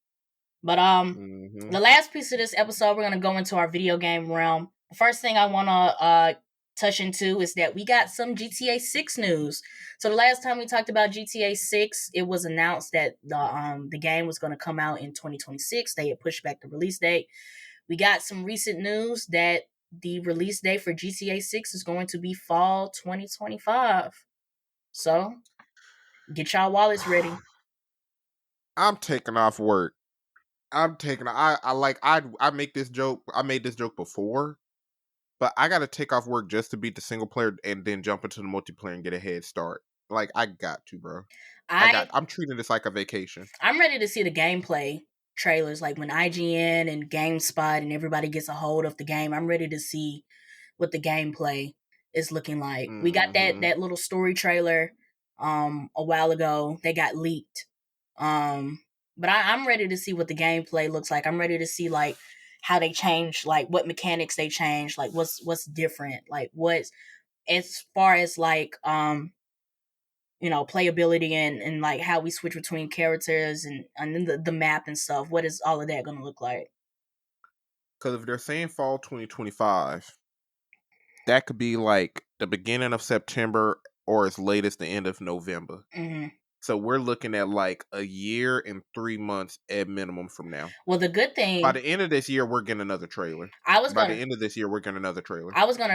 But the last piece of this episode, we're gonna go into our video game realm. The first thing I wanna touch into is that we got some GTA 6 news. So the last time we talked about GTA 6, it was announced that the game was gonna come out in 2026. They had pushed back the release date. We got some recent news that the release date for GTA 6 is going to be fall 2025. So get y'all wallets ready. I'm taking off work. I make this joke. I made this joke before, but I gotta take off work just to beat the single player and then jump into the multiplayer and get a head start. Like I got to, bro. I'm treating this like a vacation. I'm ready to see the gameplay trailers, like when IGN and GameSpot and everybody gets a hold of the game. I'm ready to see what the gameplay is looking like. We got that little story trailer a while ago. They got leaked. But I'm ready to see what the gameplay looks like. I'm ready to see like how they change, like what mechanics they change, like what's different, like what's as far as like playability and like how we switch between characters and then the map and stuff. What is all of that going to look like? Because if they're saying fall 2025, that could be like the beginning of September or as late as the end of November. Mm-hmm. So we're looking at like a year and 3 months at minimum from now. Well, the good thing, by the end of this year, we're getting another trailer. I was going to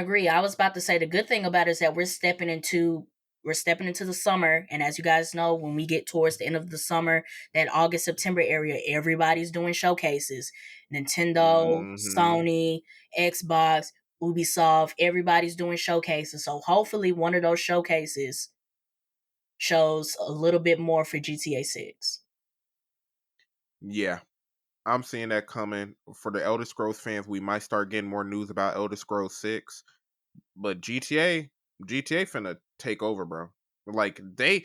agree. I was about to say the good thing about it is that we're stepping into the summer, and as you guys know, when we get towards the end of the summer, that August September area, everybody's doing showcases. Nintendo, Sony, Xbox, Ubisoft, everybody's doing showcases. So hopefully, one of those showcases shows a little bit more for GTA 6. Yeah. I'm seeing that coming. For the Elder Scrolls fans, we might start getting more news about Elder Scrolls 6. But GTA finna take over, bro. Like they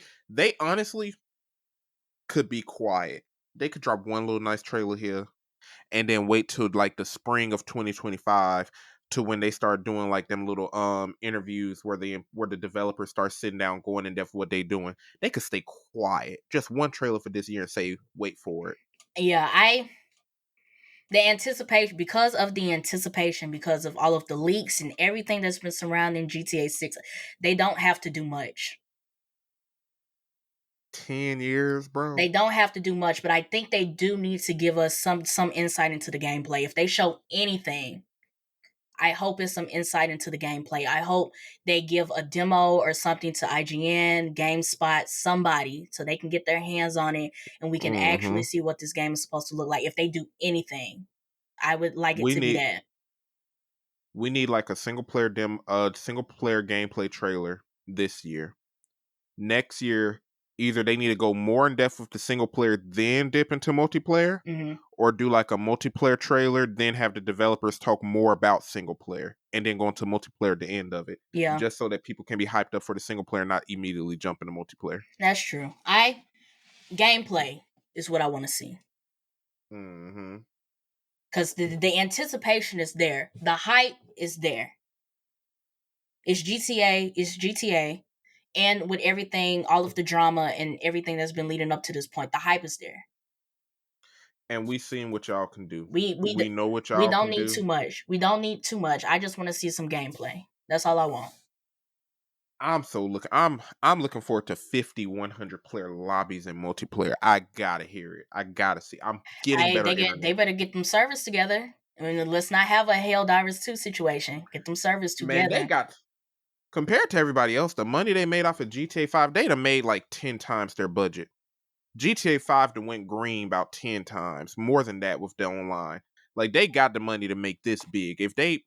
honestly could be quiet. They could drop one little nice trailer here and then wait till like the spring of 2025 to when they start doing like them little interviews where the developers start sitting down going in depth what they doing. They could stay quiet. Just one trailer for this year and say wait for it. Yeah, the anticipation, because of all of the leaks and everything that's been surrounding GTA 6, they don't have to do much. 10 years, bro. They don't have to do much, but I think they do need to give us some insight into the gameplay. If they show anything, I hope it's some insight into the gameplay. I hope they give a demo or something to IGN, GameSpot, somebody, so they can get their hands on it and we can actually see what this game is supposed to look like. If they do anything, I would like it to be that. We need like a single player gameplay trailer this year. Next year, either they need to go more in depth with the single player, then dip into multiplayer, or do like a multiplayer trailer, then have the developers talk more about single player, and then go into multiplayer at the end of it. Yeah. Just so that people can be hyped up for the single player, not immediately jump into multiplayer. That's true. Gameplay is what I want to see. Because the anticipation is there. The hype is there. It's GTA. And with everything, all of the drama and everything that's been leading up to this point, the hype is there. And we seen what y'all can do. We know what y'all can do. We don't need too much. We don't need too much. I just want to see some gameplay. That's all I want. I'm looking forward to 50 100 player lobbies in multiplayer. I gotta hear it. I gotta see. I'm getting better. They better get them servers together. I mean, let's not have a Helldivers 2 situation. Get them servers together. Man, compared to everybody else, the money they made off of GTA 5, they'd have made like 10 times their budget. GTA 5 to went green about 10 times, more than that with the online. Like they got the money to make this big. If they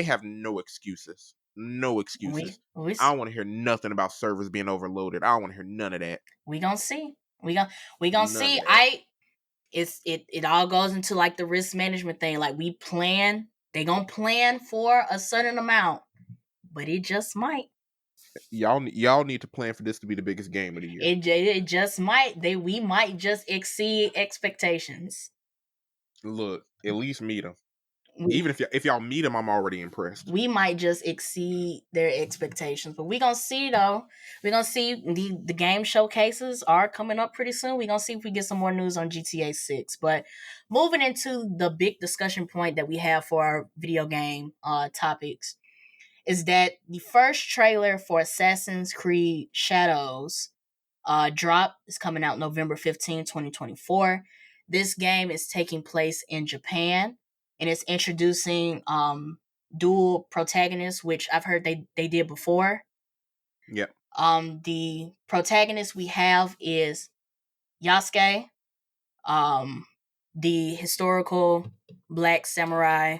have no excuses. No excuses. I don't want to hear nothing about servers being overloaded. I don't want to hear none of that. We gonna see. We gonna see. None of that. It all goes into like the risk management thing. Like we plan, they gonna plan for a certain amount, but it just might. Y'all need to plan for this to be the biggest game of the year. It just might. We might just exceed expectations. Look, at least meet them. Even if y'all meet them, I'm already impressed. We might just exceed their expectations, but we're gonna see though. We're gonna see the game showcases are coming up pretty soon. We're gonna see if we get some more news on GTA 6. But moving into the big discussion point that we have for our video game topics is that the first trailer for Assassin's Creed Shadows drop is coming out November 15, 2024. This game is taking place in Japan, and it's introducing dual protagonists, which I've heard they did before. Yep. The protagonist we have is Yasuke, the historical black samurai.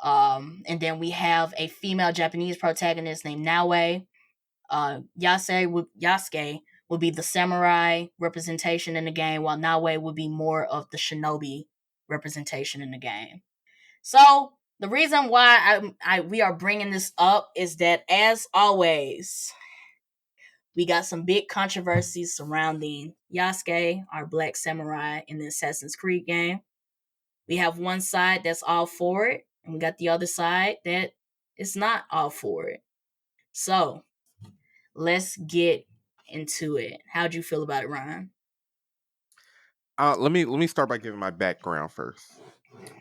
And then we have a female Japanese protagonist named Naoe. Yasuke would be the samurai representation in the game, while Naoe would be more of the shinobi representation in the game. So the reason why we are bringing this up is that, as always, we got some big controversies surrounding Yasuke, our black samurai in the Assassin's Creed game. We have one side that's all for it, and we got the other side that is not all for it. So let's get into it. How'd you feel about it, Ryan? Let me start by giving my background first.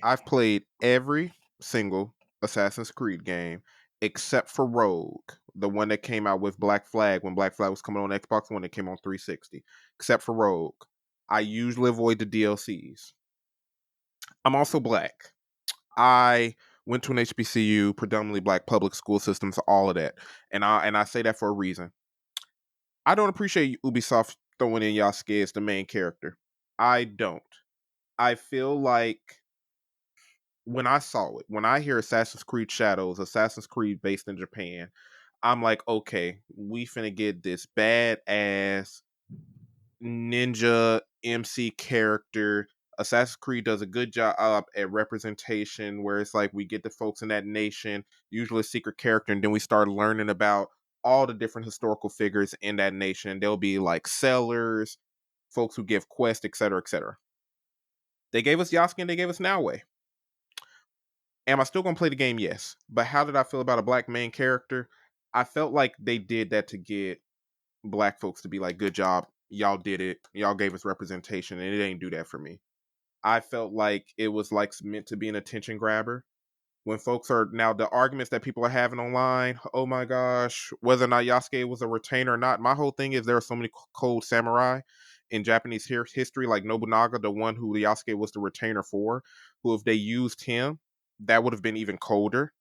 I've played every single Assassin's Creed game except for Rogue, the one that came out with Black Flag when Black Flag was coming on Xbox One. It came on 360. Except for Rogue, I usually avoid the DLCs. I'm also black. I went to an HBCU, predominantly black public school systems, all of that, and I say that for a reason. I don't appreciate Ubisoft throwing in Yasuke as the main character. I don't. I feel like when I saw it, when I hear Assassin's Creed Shadows, Assassin's Creed based in Japan, I'm like, okay, we finna get this badass ninja MC character. Assassin's Creed does a good job at representation, where it's like we get the folks in that nation, usually a secret character, and then we start learning about all the different historical figures in that nation. There'll be like sellers, folks who give quests, etc., etc. They gave us Yasuke and they gave us Naoe. Am I still gonna play the game? Yes. But how did I feel about a black main character? I felt like they did that to get black folks to be like, good job, y'all did it, y'all gave us representation, and it ain't do that for me. I felt like it was like meant to be an attention grabber. When folks are now, the arguments that people are having online, oh my gosh, whether or not Yasuke was a retainer or not, my whole thing is there are so many cold samurai in Japanese history, like Nobunaga, the one who Yasuke was the retainer for, who if they used him, that would have been even colder.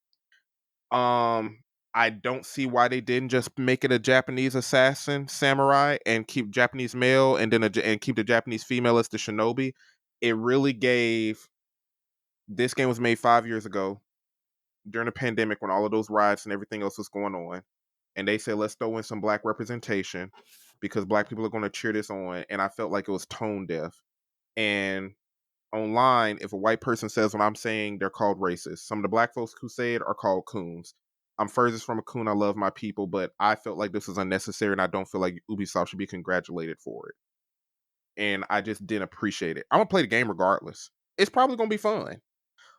I don't see why they didn't just make it a Japanese assassin samurai and keep Japanese male and then and keep the Japanese female as the shinobi. It really gave. This game was made 5 years ago during the pandemic when all of those riots and everything else was going on, and they said let's throw in some black representation because black people are going to cheer this on. And I felt like it was tone deaf. And online, if a white person says what I'm saying, they're called racist. Some of the black folks who say it are called coons. I'm furthest from a coon. I love my people, but I felt like this was unnecessary, and I don't feel like Ubisoft should be congratulated for it. And I just didn't appreciate it. I'm gonna play the game regardless. It's probably gonna be fun.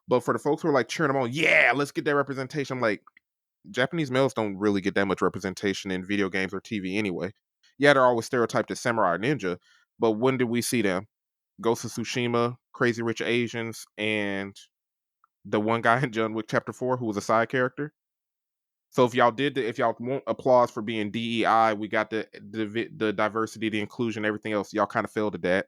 But for the folks who are like cheering them on, yeah, let's get that representation. I'm like, Japanese males don't really get that much representation in video games or TV anyway. Yeah, they're always stereotyped as samurai or ninja, but when did we see them? Ghost of Tsushima, Crazy Rich Asians, and the one guy in John Wick Chapter 4 who was a side character. So if y'all want applause for being DEI, we got the diversity, the inclusion, everything else. Y'all kind of failed at that.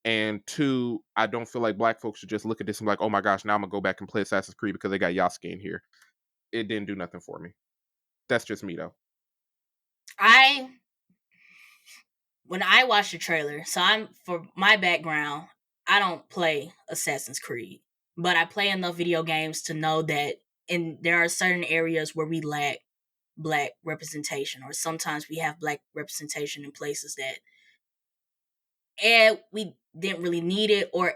And two, I don't feel like black folks should just look at this and be like, oh my gosh, now I'm gonna go back and play Assassin's Creed because they got Yasuke in here. It didn't do nothing for me. That's just me though. When I watched the trailer, for my background, I don't play Assassin's Creed, but I play enough video games to know that there are certain areas where we lack black representation, or sometimes we have black representation in places that we didn't really need it, or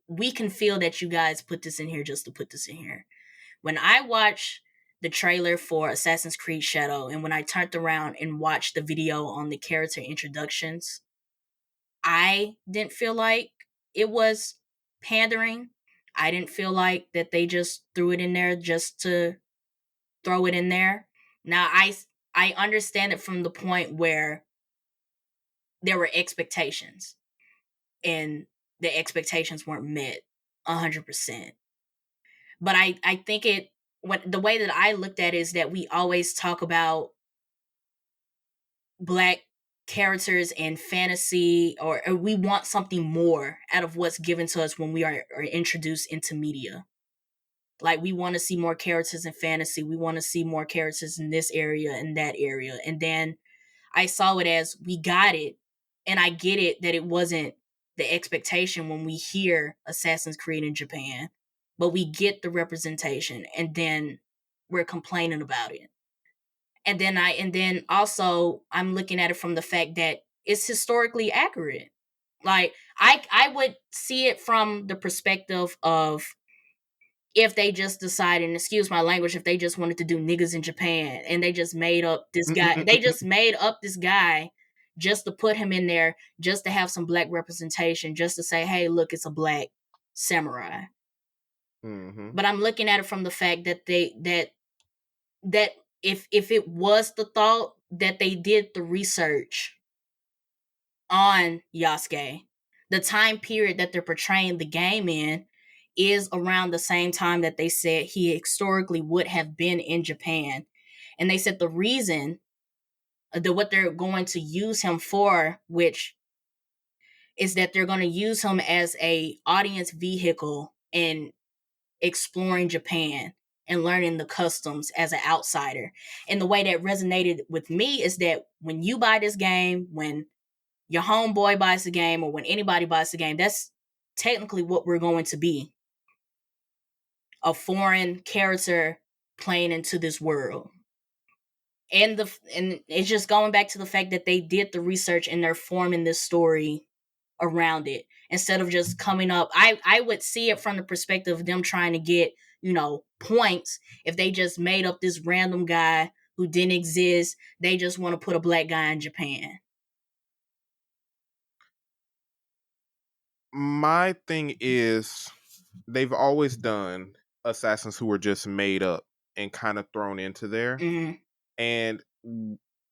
we can feel that you guys put this in here just to put this in here. When I watched the trailer for Assassin's Creed Shadow, and when I turned around and watched the video on the character introductions, I didn't feel like it was pandering. I didn't feel like that they just threw it in there just to throw it in there. Now, I understand it from the point where there were expectations, and the expectations weren't met 100%. But I think the way that I looked at it is that we always talk about black characters in fantasy, or we want something more out of what's given to us when we are introduced into media. Like, we want to see more characters in fantasy. We want to see more characters in this area and that area. And then I saw it as, we got it. And I get it that it wasn't the expectation when we hear Assassin's Creed in Japan, but we get the representation, and then we're complaining about it. And then also I'm looking at it from the fact that it's historically accurate. Like, I would see it from the perspective of, if they just decided, and excuse my language, if they just wanted to do niggas in Japan and they just made up this guy, just to put him in there, just to have some black representation, just to say, hey, look, it's a black samurai. Mm-hmm. But I'm looking at it from the fact that that if it was the thought that they did the research on Yasuke, the time period that they're portraying the game in is around the same time that they said he historically would have been in Japan. And they said the reason that what they're going to use him for, which is that they're going to use him as a audience vehicle in exploring Japan and learning the customs as an outsider. And the way that resonated with me is that when you buy this game, when your homeboy buys the game, or when anybody buys the game, that's technically what we're going to be. A foreign character playing into this world. And it's just going back to the fact that they did the research and they're forming this story around it, instead of just coming up. I would see it from the perspective of them trying to get, points. If they just made up this random guy who didn't exist, they just want to put a black guy in Japan. My thing is, they've always done assassins who were just made up and kind of thrown into there. Mm-hmm. And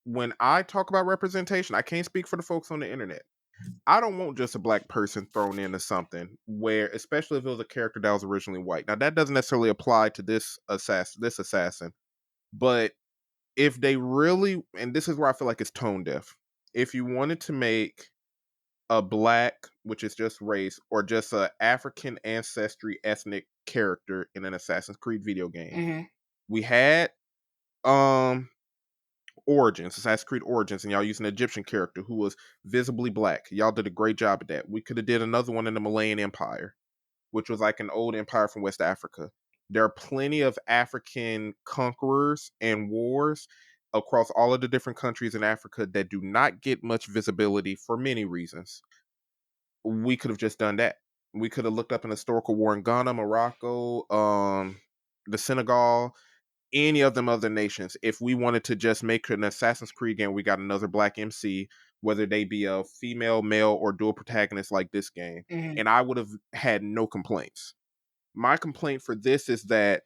when I talk about representation, I can't speak for the folks on the internet. I don't want just a black person thrown into something where, especially if it was a character that was originally white. Now, that doesn't necessarily apply to this assassin, but if they really, and this is where I feel like it's tone deaf, if you wanted to make a black, which is just race, or just a African ancestry ethnic character in an Assassin's Creed video game, Mm-hmm. we had Origins, Assassin's Creed Origins, and y'all used an Egyptian character who was visibly black. Y'all did a great job at that. We could have did another one in the Malayan Empire, which was like an old empire from West Africa. There are plenty of African conquerors and wars across all of the different countries in Africa that do not get much visibility for many reasons. We could have just done that. We could have looked up an historical war in Ghana, Morocco, the Senegal, any of them other nations. If we wanted to just make an Assassin's Creed game, we got another black MC, whether they be a female, male, or dual protagonist like this game, Mm-hmm. and I would have had no complaints. My complaint for this is that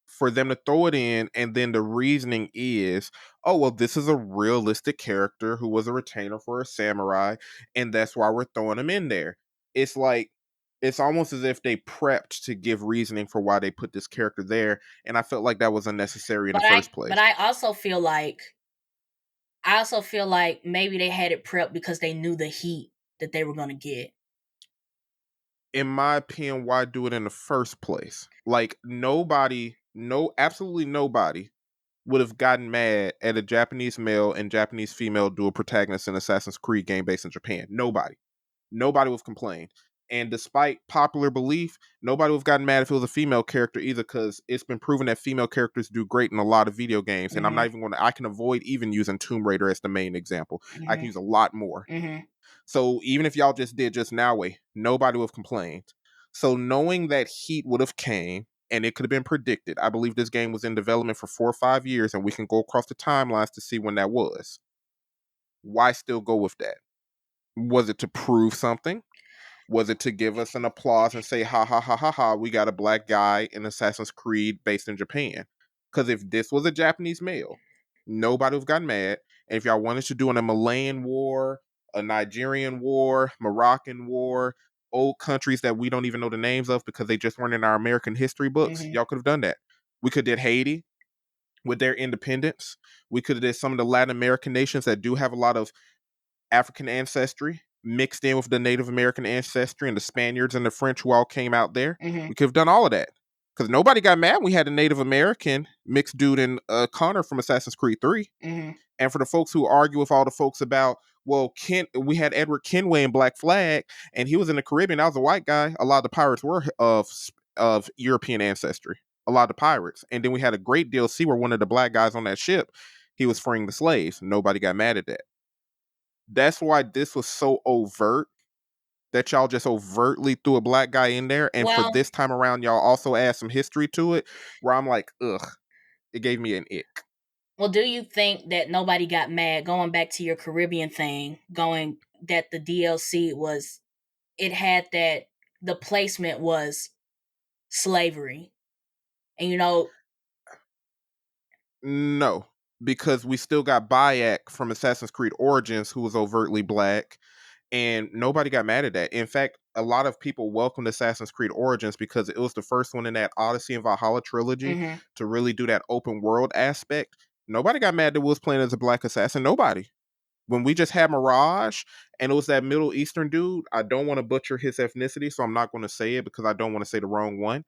for them to throw it in, and then the reasoning is, oh, well, this is a realistic character who was a retainer for a samurai, and that's why we're throwing him in there. It's like, it's almost as if they prepped to give reasoning for why they put this character there, and I felt like that was unnecessary in the first place. But I also feel like maybe they had it prepped because they knew the heat that they were going to get. In my opinion, why do it in the first place? Like, absolutely nobody would have gotten mad at a Japanese male and Japanese female dual protagonist in Assassin's Creed game based in Japan? Nobody. Nobody would have complained. And despite popular belief, nobody would have gotten mad if it was a female character either, because it's been proven that female characters do great in a lot of video games. And I'm not even going to, I can avoid even using Tomb Raider as the main example. I can use a lot more. So even if y'all just did just Now Way, nobody would have complained. So knowing that heat would have came, and it could have been predicted. I believe this game was in development for 4 or 5 years, and we can go across the timelines to see when that was. Why still go with that? Was it to prove something? Was it to give us an applause and say, ha, ha, ha, ha, ha, we got a black guy in Assassin's Creed based in Japan? Because if this was a Japanese male, nobody would have gotten mad. And if y'all wanted to do a Malayan war, a Nigerian war, Moroccan war, old countries that we don't even know the names of because they just weren't in our American history books, y'all could have done that. We could have did Haiti with their independence. We could have did some of the Latin American nations that do have a lot of African ancestry mixed in with the Native American ancestry and the Spaniards and the French who all came out there. We could have done all of that. Because nobody got mad when we had a Native American mixed dude in Connor from Assassin's Creed 3. And for the folks who argue with all the folks about, well, we had Edward Kenway in Black Flag, and he was in the Caribbean. That was a white guy. A lot of the pirates were of European ancestry. A lot of the pirates. And then we had a great DLC where one of the black guys on that ship, he was freeing the slaves. Nobody got mad at that. That's why this was so overt that y'all just overtly threw a black guy in there. And for this time around, y'all also add some history to it where I'm like, ugh, it gave me an ick. Well, do you think that nobody got mad, going back to your Caribbean thing, that the DLC it had that the placement was slavery? And no, because we still got Bayek from Assassin's Creed Origins who was overtly black, and nobody got mad at that. In fact, a lot of people welcomed Assassin's Creed Origins because it was the first one in that Odyssey and Valhalla trilogy to really do that open world aspect. Nobody got mad that we was playing as a black assassin. Nobody. When we just had Mirage and it was that Middle Eastern dude, I don't want to butcher his ethnicity, so I'm not going to say it because I don't want to say the wrong one.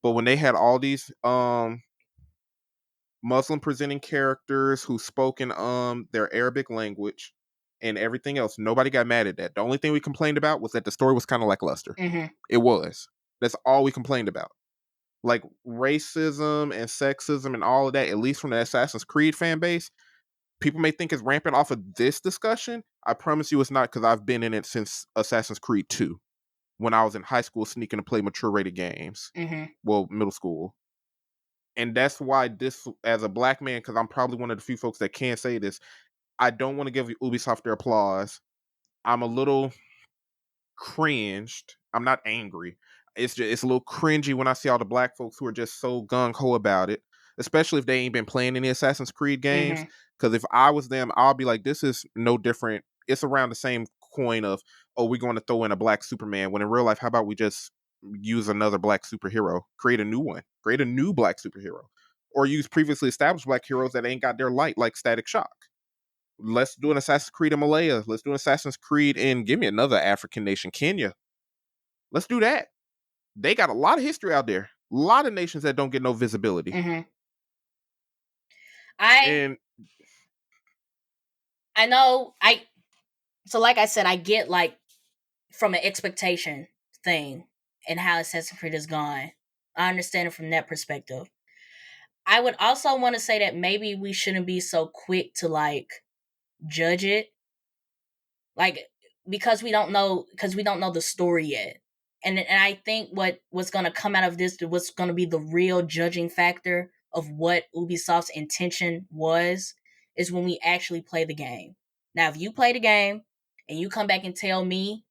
But when they had all these Muslim presenting characters who spoke in their Arabic language and everything else, nobody got mad at that. The only thing we complained about was that the story was kind of lackluster. It was. That's all we complained about. Like racism and sexism and all of that, at least from the Assassin's Creed fan base, people may think it's rampant off of this discussion. I promise you it's not, because I've been in it since Assassin's Creed 2 when I was in high school sneaking to play mature rated games. Well, middle school. And that's why this, as a black man, because I'm probably one of the few folks that can't say this, I don't want to give Ubisoft their applause. I'm a little cringed. I'm not angry. It's a little cringy when I see all the black folks who are just so gung-ho about it, especially if they ain't been playing any Assassin's Creed games. Because if I was them, I'll be like, this is no different. It's around the same coin of, oh, we're going to throw in a black Superman, when in real life, how about we just use another black superhero, create a new one, create a new black superhero, or use previously established black heroes that ain't got their light, like Static Shock. Let's do an Assassin's Creed in Malaya. Let's do an Assassin's Creed in, give me another African nation, Kenya. Let's do that. They got a lot of history out there. A lot of nations that don't get no visibility. I know. So like I said, I get like from an expectation thing and how Assassin's Creed is gone. I understand it from that perspective. I would also want to say that maybe we shouldn't be so quick to like judge it, like because we don't know the story yet. And I think what's going to come out of this, what's going to be the real judging factor of what Ubisoft's intention was, is when we actually play the game. Now, if you play the game and you come back and tell me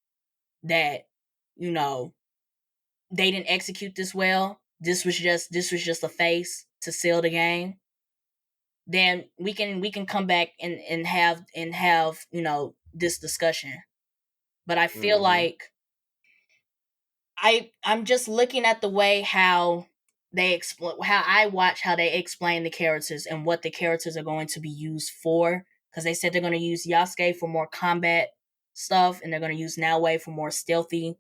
that, they didn't execute this well, this was just a face to sell the game, then we can come back and have this discussion. But I feel like I'm just looking at the way how they explain the characters and what the characters are going to be used for, because they said they're going to use Yasuke for more combat stuff and they're going to use Naoe for more stealthy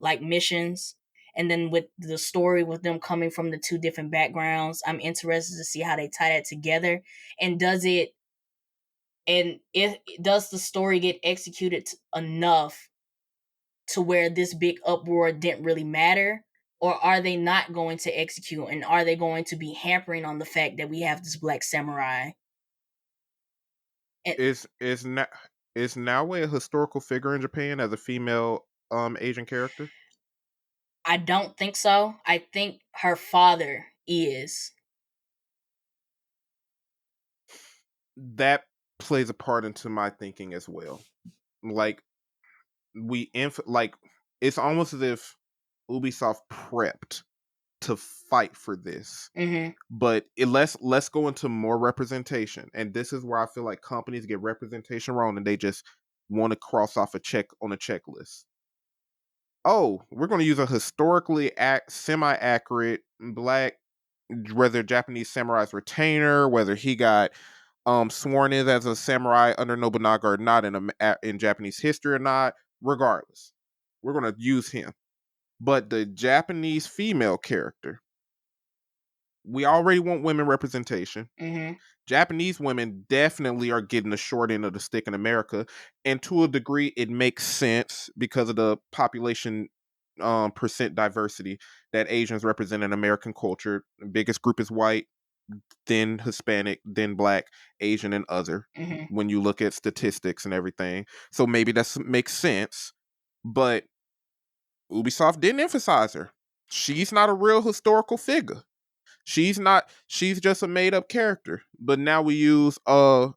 like missions, And then with the story with them coming from the two different backgrounds, I'm interested to see how they tie that together. And does the story get executed enough to where this big uproar didn't really matter? Or are they not going to execute, and are they going to be hampering on the fact that we have this black samurai? Is Naoe a historical figure in Japan as a female Asian character? I don't think so. I think her father is. That plays a part into my thinking as well. Like like it's almost as if Ubisoft prepped to fight for this. Mm-hmm. But let's go into more representation, and this is where I feel like companies get representation wrong, and they just want to cross off a check on a checklist. Oh, we're going to use a historically semi-accurate black, whether Japanese samurai's retainer, whether he got sworn in as a samurai under Nobunaga or not in Japanese history or not. Regardless, we're going to use him. But the Japanese female character, we already want women representation. Mm-hmm. Japanese women definitely are getting the short end of the stick in America, and to a degree, it makes sense because of the population percent diversity that Asians represent in American culture. The biggest group is white, then Hispanic, then Black, Asian, and other. Mm-hmm. When you look at statistics and everything, so maybe that makes sense. But Ubisoft didn't emphasize her. She's not a real historical figure. She's just a made up character. But now we use a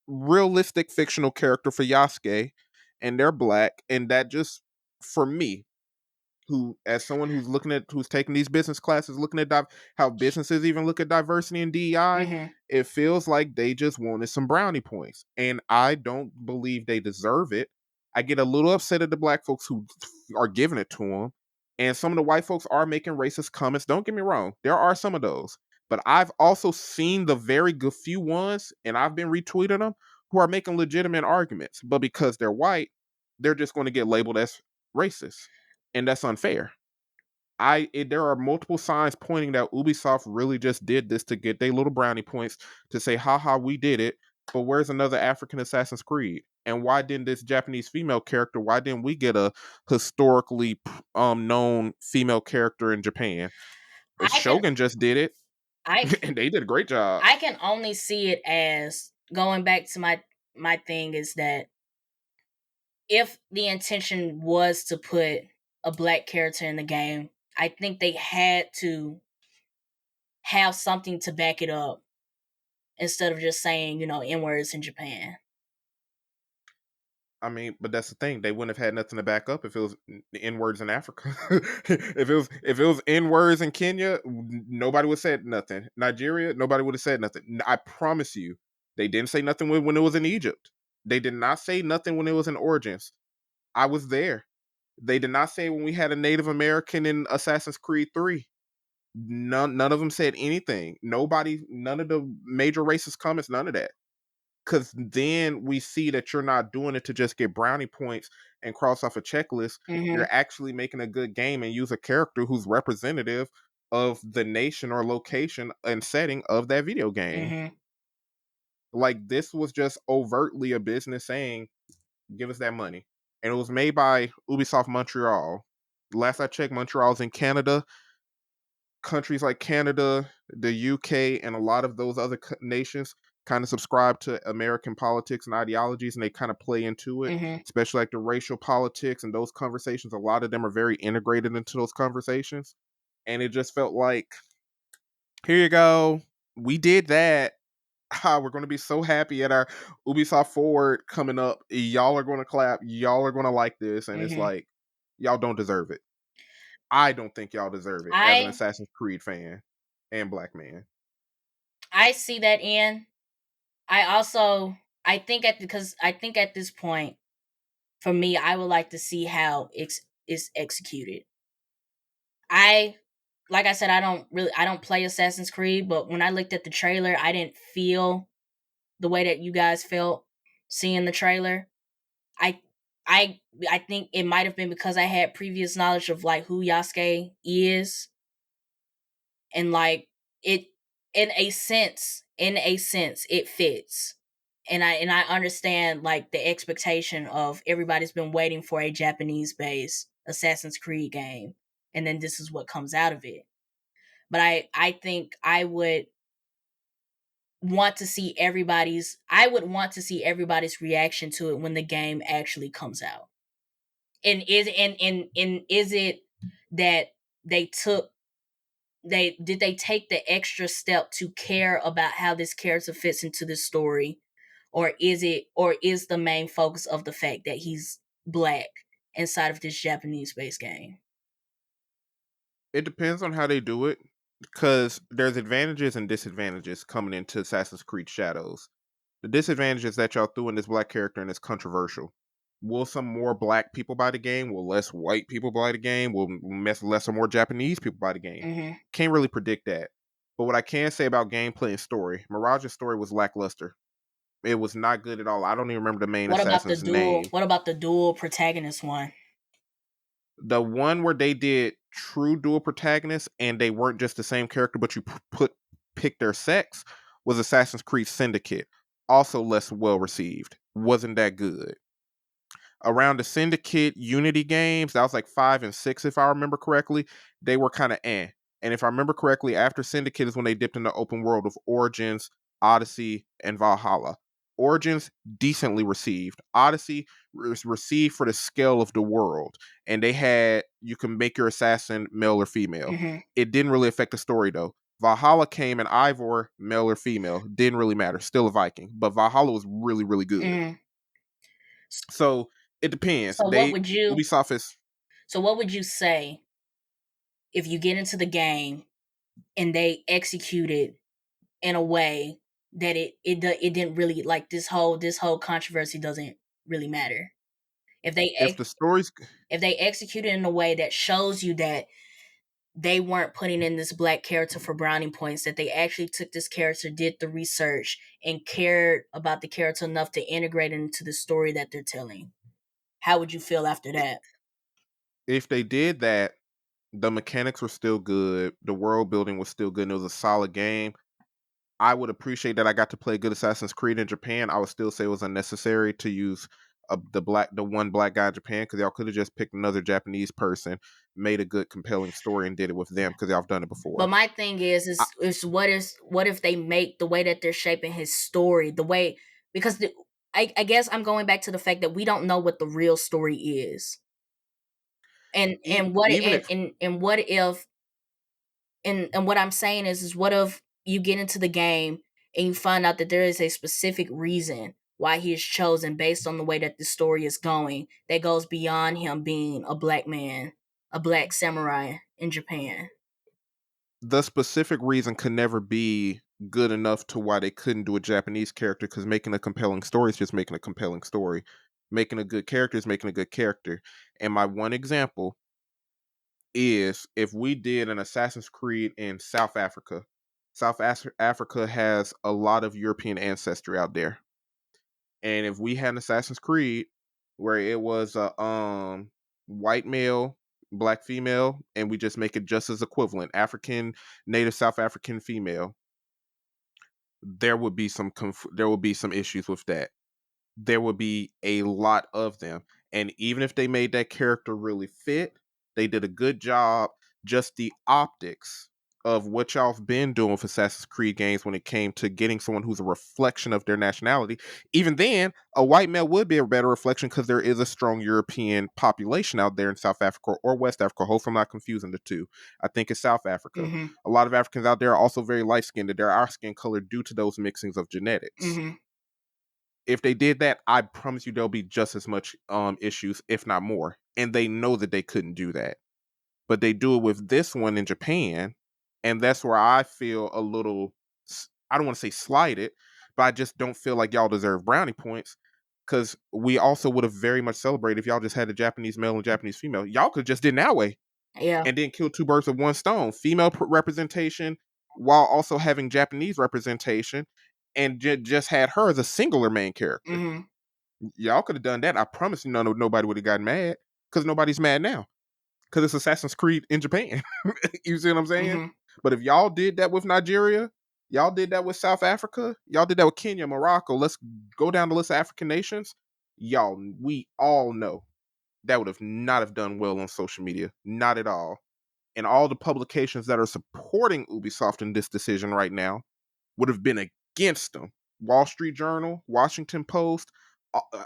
realistic fictional character for Yasuke, and they're black, and that just, for me, who, as someone who's taking these business classes, looking at how businesses even look at diversity and DEI, Mm-hmm. it feels like they just wanted some brownie points, and I don't believe they deserve it. I get a little upset at the black folks who are giving it to them, and some of the white folks are making racist comments. Don't get me wrong, there are some of those, but I've also seen the very good few ones, and I've been retweeting them, who are making legitimate arguments, but because they're white, they're just going to get labeled as racist, and that's unfair. There are multiple signs pointing that Ubisoft really just did this to get their little brownie points, to say, haha, we did it, but where's another African Assassin's Creed? And why didn't this Japanese female character, why didn't we get a historically known female character in Japan? Shogun just did it, and they did a great job. I can only see it as, going back to my thing, is that if the intention was to put a black character in the game, I think they had to have something to back it up instead of just saying, N-words in Japan. I mean, but that's the thing. They wouldn't have had nothing to back up if it was N-words in Africa. if it was N-words in Kenya, nobody would have said nothing. Nigeria, nobody would have said nothing. I promise you, they didn't say nothing when it was in Egypt. They did not say nothing when it was in Origins. I was there. They did not say when we had a Native American in Assassin's Creed 3. None of them said anything. None of the major racist comments, none of that. Because then we see that you're not doing it to just get brownie points and cross off a checklist. Mm-hmm. You're actually making a good game and use a character who's representative of the nation or location and setting of that video game. Mm-hmm. Like, this was just overtly a business saying, give us that money. And it was made by Ubisoft Montreal. Last I checked, Montreal's in Canada. Countries like Canada, the UK, and a lot of those other nations kind of subscribe to American politics and ideologies, and they kind of play into it, Mm-hmm. especially like the racial politics and those conversations. A lot of them are very integrated into those conversations. And it just felt like, here you go. We did that. We're going to be so happy at our Ubisoft Forward coming up. Y'all are going to clap. Y'all are going to like this. And it's like, y'all don't deserve it. I don't think y'all deserve it as an Assassin's Creed fan and black man. I see that in. I think at this point, for me, I would like to see how it's executed. Like I said, I don't play Assassin's Creed, but when I looked at the trailer, I didn't feel the way that you guys felt seeing the trailer. I think it might have been because I had previous knowledge of like who Yasuke is, and like it in a sense it fits. And I understand like the expectation of everybody's been waiting for a Japanese based Assassin's Creed game, and then this is what comes out of it. But I think I would want to see everybody's reaction to it when the game actually comes out. And is it that they did they take the extra step to care about how this character fits into the story, or is the main focus of the fact that he's black inside of this Japanese based game? It depends on how they do it, because there's advantages and disadvantages coming into Assassin's Creed Shadows. The disadvantage is that y'all threw in this black character and it's controversial. Will some more black people buy the game? Will less white people buy the game? Will less or more Japanese people buy the game? Mm-hmm. Can't really predict that. But what I can say about gameplay and story, Mirage's story was lackluster. It was not good at all. I don't even remember the main assassin's name. What about the dual protagonist one? The one where they did true dual protagonists and they weren't just the same character, but you pick their sex, was Assassin's Creed Syndicate. Also less well received. Wasn't that good. Around the Syndicate Unity games, that was like 5 and 6 if I remember correctly, they were kind of eh. And if I remember correctly, after Syndicate is when they dipped in the open world of Origins, Odyssey, and Valhalla. Origins, decently received. Odyssey was received for the scale of the world. And they had, you can make your assassin male or female. Mm-hmm. It didn't really affect the story though. Valhalla came and Ivor, male or female, didn't really matter. Still a Viking. But Valhalla was really, really good. Mm-hmm. So it depends. So what would you Ubisoft is. So what would you say if you get into the game and they execute it in a way that it didn't really, like, this whole controversy doesn't really matter? If they execute it in a way that shows you that they weren't putting in this black character for brownie points, that they actually took this character, did the research, and cared about the character enough to integrate it into the story that they're telling, how would you feel after that? If they did that, the mechanics were still good, the world building was still good, and it was a solid game, I would appreciate that I got to play good Assassin's Creed in Japan. I would still say it was unnecessary to use the one black guy in Japan, because y'all could have just picked another Japanese person, made a good compelling story, and did it with them, because y'all have done it before. But my thing is what if they make the way that they're shaping his story, the way, because I guess I'm going back to the fact that we don't know what the real story is. And what I'm saying is what if you get into the game and you find out that there is a specific reason why he is chosen based on the way that the story is going, that goes beyond him being a black man, a black samurai in Japan. The specific reason could never be good enough to why they couldn't do a Japanese character, because making a compelling story is just making a compelling story. Making a good character is making a good character. And my one example is if we did an Assassin's Creed in South Africa. South Africa has a lot of European ancestry out there. And if we had an Assassin's Creed where it was a white male, black female, and we just make it just as equivalent, African, native South African female, there would be some issues with that. There would be a lot of them. And even if they made that character really fit, they did a good job. Just the optics of what y'all have been doing with Assassin's Creed games when it came to getting someone who's a reflection of their nationality. Even then, a white male would be a better reflection, because there is a strong European population out there in South Africa or West Africa. Hopefully I'm not confusing the two. I think it's South Africa. Mm-hmm. A lot of Africans out there are also very light-skinned. They're our skin color due to those mixings of genetics. Mm-hmm. If they did that, I promise you there'll be just as much issues, if not more. And they know that they couldn't do that. But they do it with this one in Japan. And that's where I feel a little, I don't want to say slighted, but I just don't feel like y'all deserve brownie points. Because we also would have very much celebrated if y'all just had a Japanese male and Japanese female. Y'all could just did it that way. Yeah. And then kill two birds with one stone. Female representation while also having Japanese representation. And just had her as a singular main character. Mm-hmm. Y'all could have done that. I promise you, nobody would have gotten mad because nobody's mad now because it's Assassin's Creed in Japan. You see what I'm saying? Mm-hmm. But if y'all did that with Nigeria, y'all did that with South Africa, y'all did that with Kenya, Morocco. Let's go down the list of African nations. Y'all, we all know that would have not have done well on social media, not at all. And all the publications that are supporting Ubisoft in this decision right now would have been against them. Wall Street Journal, Washington Post,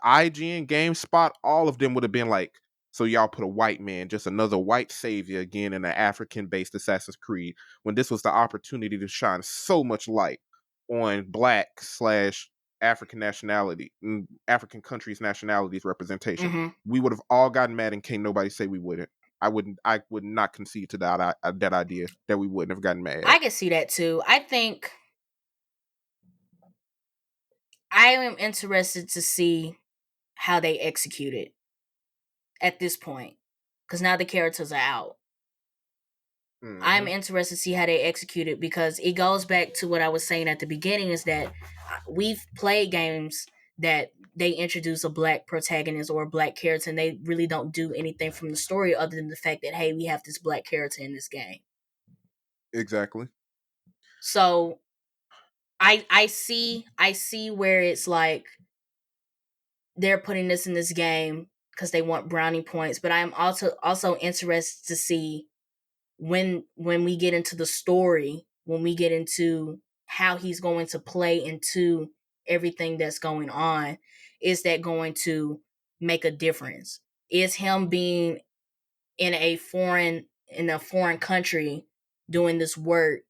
IGN, GameSpot, all of them would have been like, so y'all put a white man, just another white savior again in an African-based Assassin's Creed, when this was the opportunity to shine so much light on Black/African nationality, African countries' nationalities representation. Mm-hmm. We would have all gotten mad and can't nobody say we wouldn't. I would not concede to that idea that we wouldn't have gotten mad. I can see that too. I think I am interested to see how they execute it at this point, because now the characters are out. Mm-hmm. I'm interested to see how they execute it, because it goes back to what I was saying at the beginning, is that we've played games that they introduce a Black protagonist or a Black character, and they really don't do anything from the story other than the fact that, hey, we have this Black character in this game. Exactly. So I see where it's like they're putting this in this game because they want brownie points, but I'm also interested to see when we get into the story, when we get into how he's going to play into everything that's going on, is that going to make a difference? Is him being in a foreign country doing this work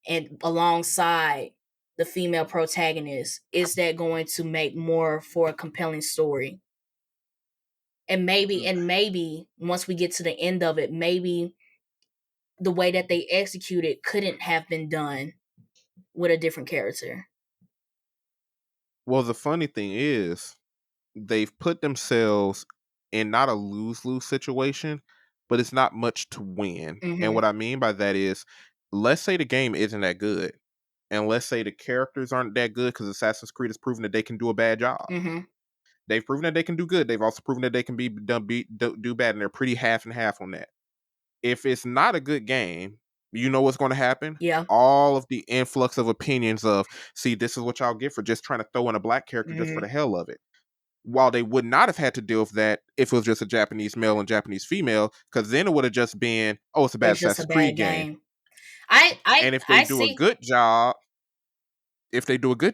and alongside the female protagonist, is that going to make more for a compelling story? And maybe once we get to the end of it, maybe the way that they execute it couldn't have been done with a different character. Well, the funny thing is, they've put themselves in not a lose-lose situation, but it's not much to win. Mm-hmm. And what I mean by that is, let's say the game isn't that good, and let's say the characters aren't that good, because Assassin's Creed has proven that they can do a bad job. Mm-hmm. They've proven that they can do good. They've also proven that they can do bad, and they're pretty half and half on that. If it's not a good game, you know what's going to happen? Yeah. All of the influx of opinions of, see, this is what y'all get for just trying to throw in a Black character just for the hell of it. While they would not have had to deal with that if it was just a Japanese male and Japanese female, because then it would have just been, oh, it's a bad Assassin's Creed game. And if they do a good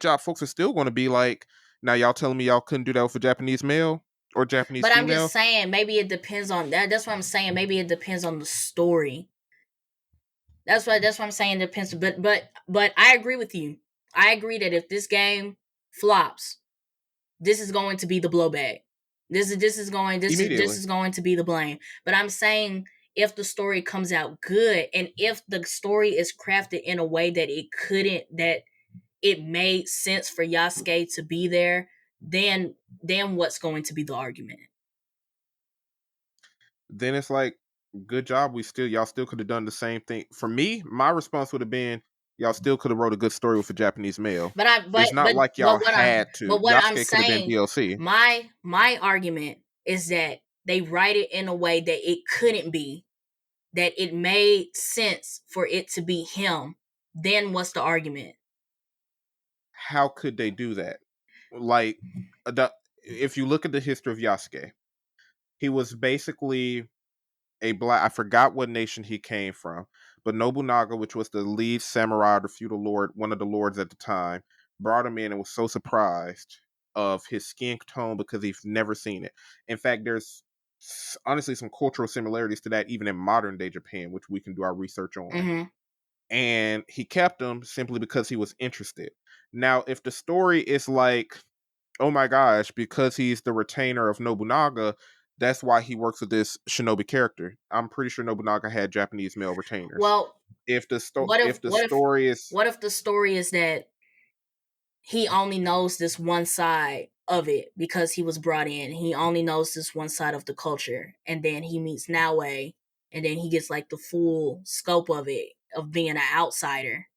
job, folks are still going to be like, now y'all telling me y'all couldn't do that with a Japanese male or Japanese female? I'm just saying, maybe it depends on that. That's what I'm saying. Maybe it depends on the story. That's what I'm saying. It depends. But I agree with you. I agree that if this game flops, this is going to be the blowback. This is going to be the blame. But I'm saying, if the story comes out good, and if the story is crafted in a way that it made sense for Yasuke to be there, then what's going to be the argument? Then it's like, good job. Y'all still could have done the same thing. For me, my response would have been, y'all still could have wrote a good story with a Japanese male. It's not like y'all had to. But what Yasuke I'm could have been saying, DLC. my argument is that they write it in a way that it couldn't be, that it made sense for it to be him. Then what's the argument? How could they do that? Like, if you look at the history of Yasuke, he was basically a Black, I forgot what nation he came from, but Nobunaga, which was the lead samurai, the feudal lord, one of the lords at the time, brought him in and was so surprised of his skin tone because he's never seen it. In fact, there's honestly some cultural similarities to that even in modern day Japan, which we can do our research on. Mm-hmm. And he kept him simply because he was interested. Now, if the story is like, oh my gosh, because he's the retainer of Nobunaga, that's why he works with this shinobi character. I'm pretty sure Nobunaga had Japanese male retainers. Well, if the story is, what if the story is that he only knows this one side of it because he was brought in. He only knows this one side of the culture, and then he meets Naue, and then he gets like the full scope of it, of being an outsider.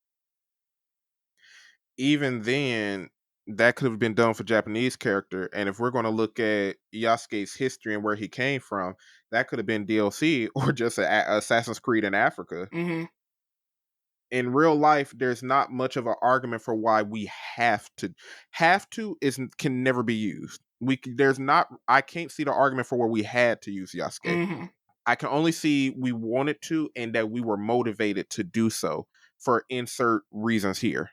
Even then, that could have been done for Japanese character. And if we're going to look at Yasuke's history and where he came from, that could have been DLC or just Assassin's Creed in Africa. Mm-hmm. In real life, there's not much of an argument for why we have to. Have to can never be used. I can't see the argument for where we had to use Yasuke. Mm-hmm. I can only see we wanted to and that we were motivated to do so for insert reasons here.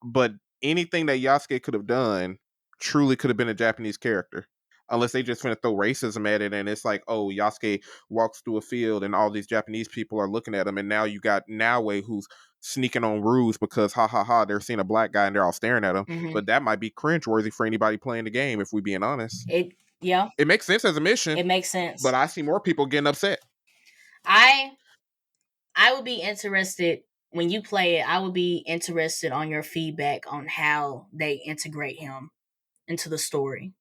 But anything that Yasuke could have done truly could have been a Japanese character. Unless they just finna throw racism at it and it's like, oh, Yasuke walks through a field and all these Japanese people are looking at him, and now you got Naoe who's sneaking on ruse because they're seeing a black guy and they're all staring at him. Mm-hmm. But that might be cringeworthy for anybody playing the game, if we being honest. It makes sense as a mission. It makes sense. But I see more people getting upset. I would be interested when you play it. I would be interested on your feedback on how they integrate him into the story.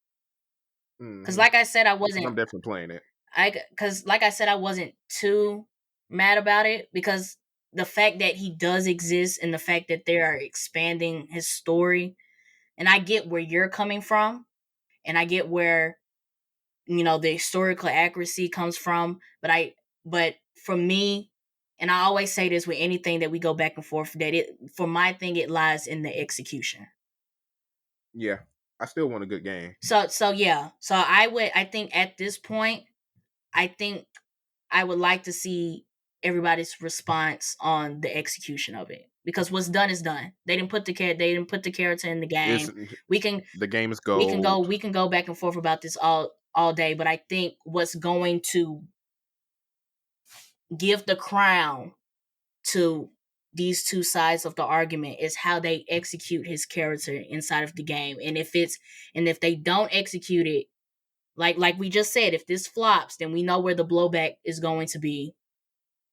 Because, like I said, I'm definitely playing it. Because, like I said, I wasn't too mad about it because the fact that he does exist and the fact that they are expanding his story, and I get where you're coming from, and I get where the historical accuracy comes from, but for me, and I always say this with anything that we go back and forth, that for my thing, it lies in the execution. Yeah, I still want a good game. So yeah. So I think at this point, I think I would like to see everybody's response on the execution of it. Because what's done is done. They didn't put the character in the game. The game is gold. We can go back and forth about this all day, but I think what's going to give the crown to these two sides of the argument is how they execute his character inside of the game. And if they don't execute it, like we just said, if this flops, then we know where the blowback is going to be.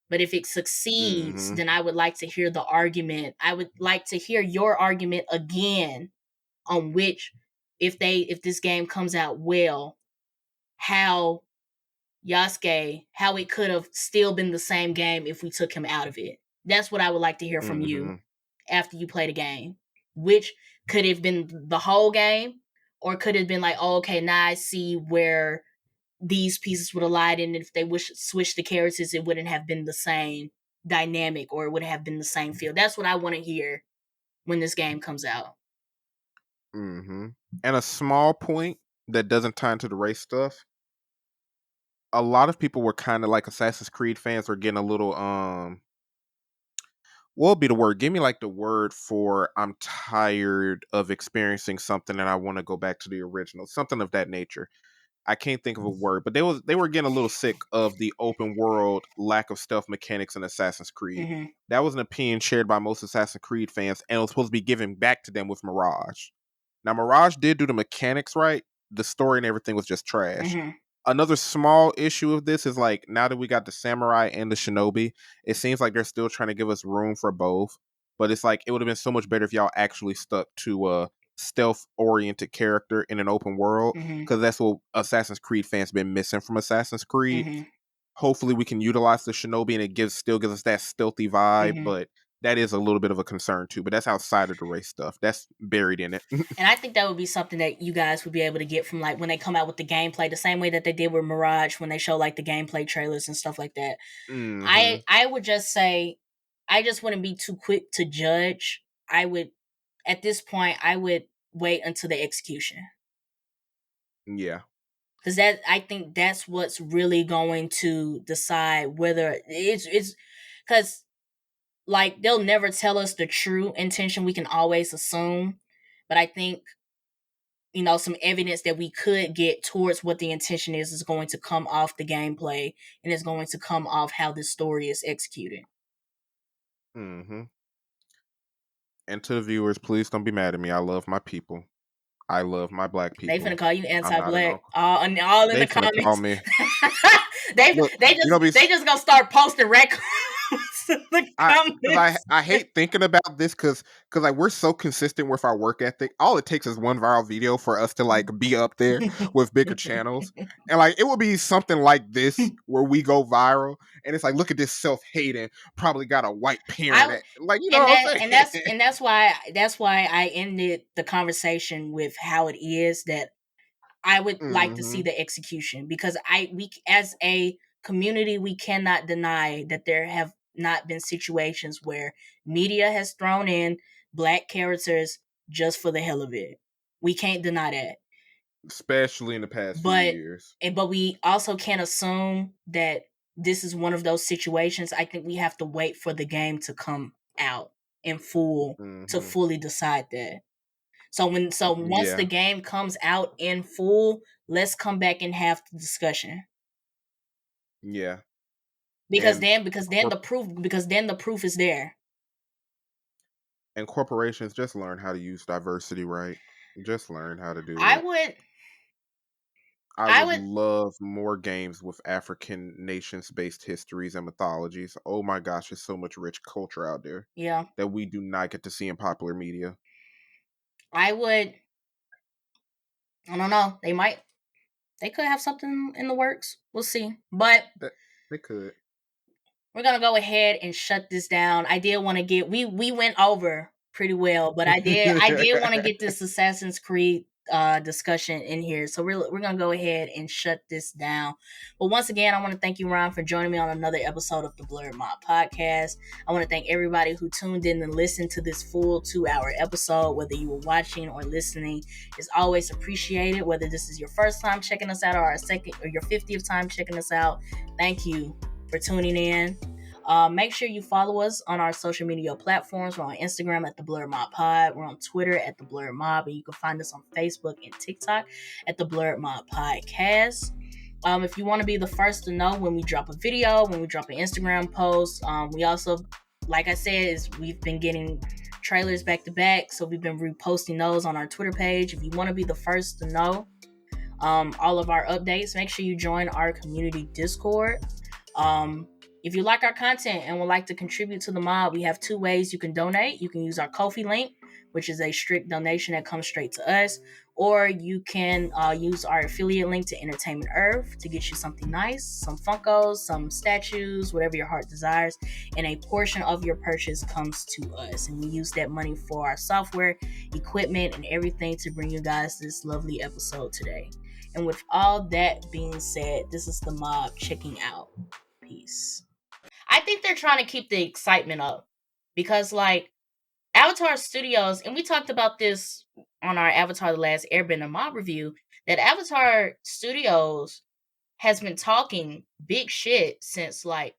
But if it succeeds, then I would like to hear the argument. I would like to hear your argument again on which, if this game comes out well, how it could have still been the same game if we took him out of it. That's what I would like to hear from you after you play the game. Which could have been the whole game, or could have been like, oh, okay, now I see where these pieces would have lied in. If they switch the characters, it wouldn't have been the same dynamic, or it would have been the same feel. That's what I want to hear when this game comes out. And a small point that doesn't tie into the race stuff. A lot of people were kind of like Assassin's Creed fans were getting a little what would be the word? Give me like the word for I'm tired of experiencing something and I want to go back to the original. Something of that nature. I can't think of a word, but they were getting a little sick of the open world lack of stealth mechanics in Assassin's Creed. That was an opinion shared by most Assassin's Creed fans, and it was supposed to be given back to them with Mirage. Now, Mirage did do the mechanics right. The story and everything was just trash. Another small issue of this is like, now that we got the samurai and the shinobi, it seems like they're still trying to give us room for both. But it's like, it would have been so much better if y'all actually stuck to a stealth-oriented character in an open world, because that's what Assassin's Creed fans been missing from Assassin's Creed. Hopefully we can utilize the shinobi and it still gives us that stealthy vibe, but that is a little bit of a concern too. But that's outside of the race stuff. That's buried in it. And I think that would be something that you guys would be able to get from like when they come out with the gameplay, the same way that they did with Mirage when they show like the gameplay trailers and stuff like that. I would just say, I just wouldn't be too quick to judge. At this point, I would wait until the execution. Yeah. Because I think that's what's really going to decide whether it's because like they'll never tell us the true intention. We can always assume, but I think some evidence that we could get towards what the intention is going to come off the gameplay, and is going to come off how this story is executed. And to the viewers, please don't be mad at me. I love my people. I love my black people. They finna call you anti-black. All in the comments. Call me. They just gonna start posting raccoons. the I comments. I hate thinking about this because like we're so consistent with our work ethic. All it takes is one viral video for us to like be up there with bigger channels, and like it would be something like this where we go viral, and it's like, look at this self-hating, probably got a white parent, like you know and what that I'm saying? and that's why I ended the conversation with how it is that I would like to see the execution, because we as a community, we cannot deny that there have not been situations where media has thrown in black characters just for the hell of it. We can't deny that. Especially in the past few years. But we also can't assume that this is one of those situations. I think we have to wait for the game to come out in full to fully decide that. So once the game comes out in full, let's come back and have the discussion. Yeah. Because then the proof is there. And corporations, just learn how to use diversity right. Just learn how to do I it. I would love more games with African nations-based histories and mythologies. Oh my gosh, there's so much rich culture out there. Yeah. That we do not get to see in popular media. I don't know. They could have something in the works. We'll see. But they could. We're gonna go ahead and shut this down. I did want to get we went over pretty well, but I did want to get this Assassin's Creed discussion in here. So we're gonna go ahead and shut this down. But once again, I want to thank you, Ron, for joining me on another episode of the Blerd Mob Podcast. I want to thank everybody who tuned in and listened to this full 2-hour episode, whether you were watching or listening. It's always appreciated, whether this is your first time checking us out or our second or your 50th time checking us out. Thank you for tuning in. Make sure you follow us on our social media platforms. We're on Instagram at the Blerd Mob Pod. We're on Twitter at the Blerd Mob, and you can find us on Facebook and TikTok at the Blerd Mob Podcast. If you want to be the first to know when we drop a video, when we drop an Instagram post, we also, like I said, we've been getting trailers back to back, so we've been reposting those on our Twitter page. If you want to be the first to know all of our updates, make sure you join our community Discord. If you like our content and would like to contribute to the mob, we have 2 ways you can donate. You can use our Ko-fi link, which is a strict donation that comes straight to us, or you can use our affiliate link to Entertainment Earth to get you something nice, some Funkos, some statues, whatever your heart desires, and a portion of your purchase comes to us. And we use that money for our software, equipment, and everything to bring you guys this lovely episode today. And with all that being said, this is the mob checking out. Peace. I think they're trying to keep the excitement up because, like, Avatar Studios, and we talked about this on our Avatar The Last Airbender mob review, that Avatar Studios has been talking big shit since, like,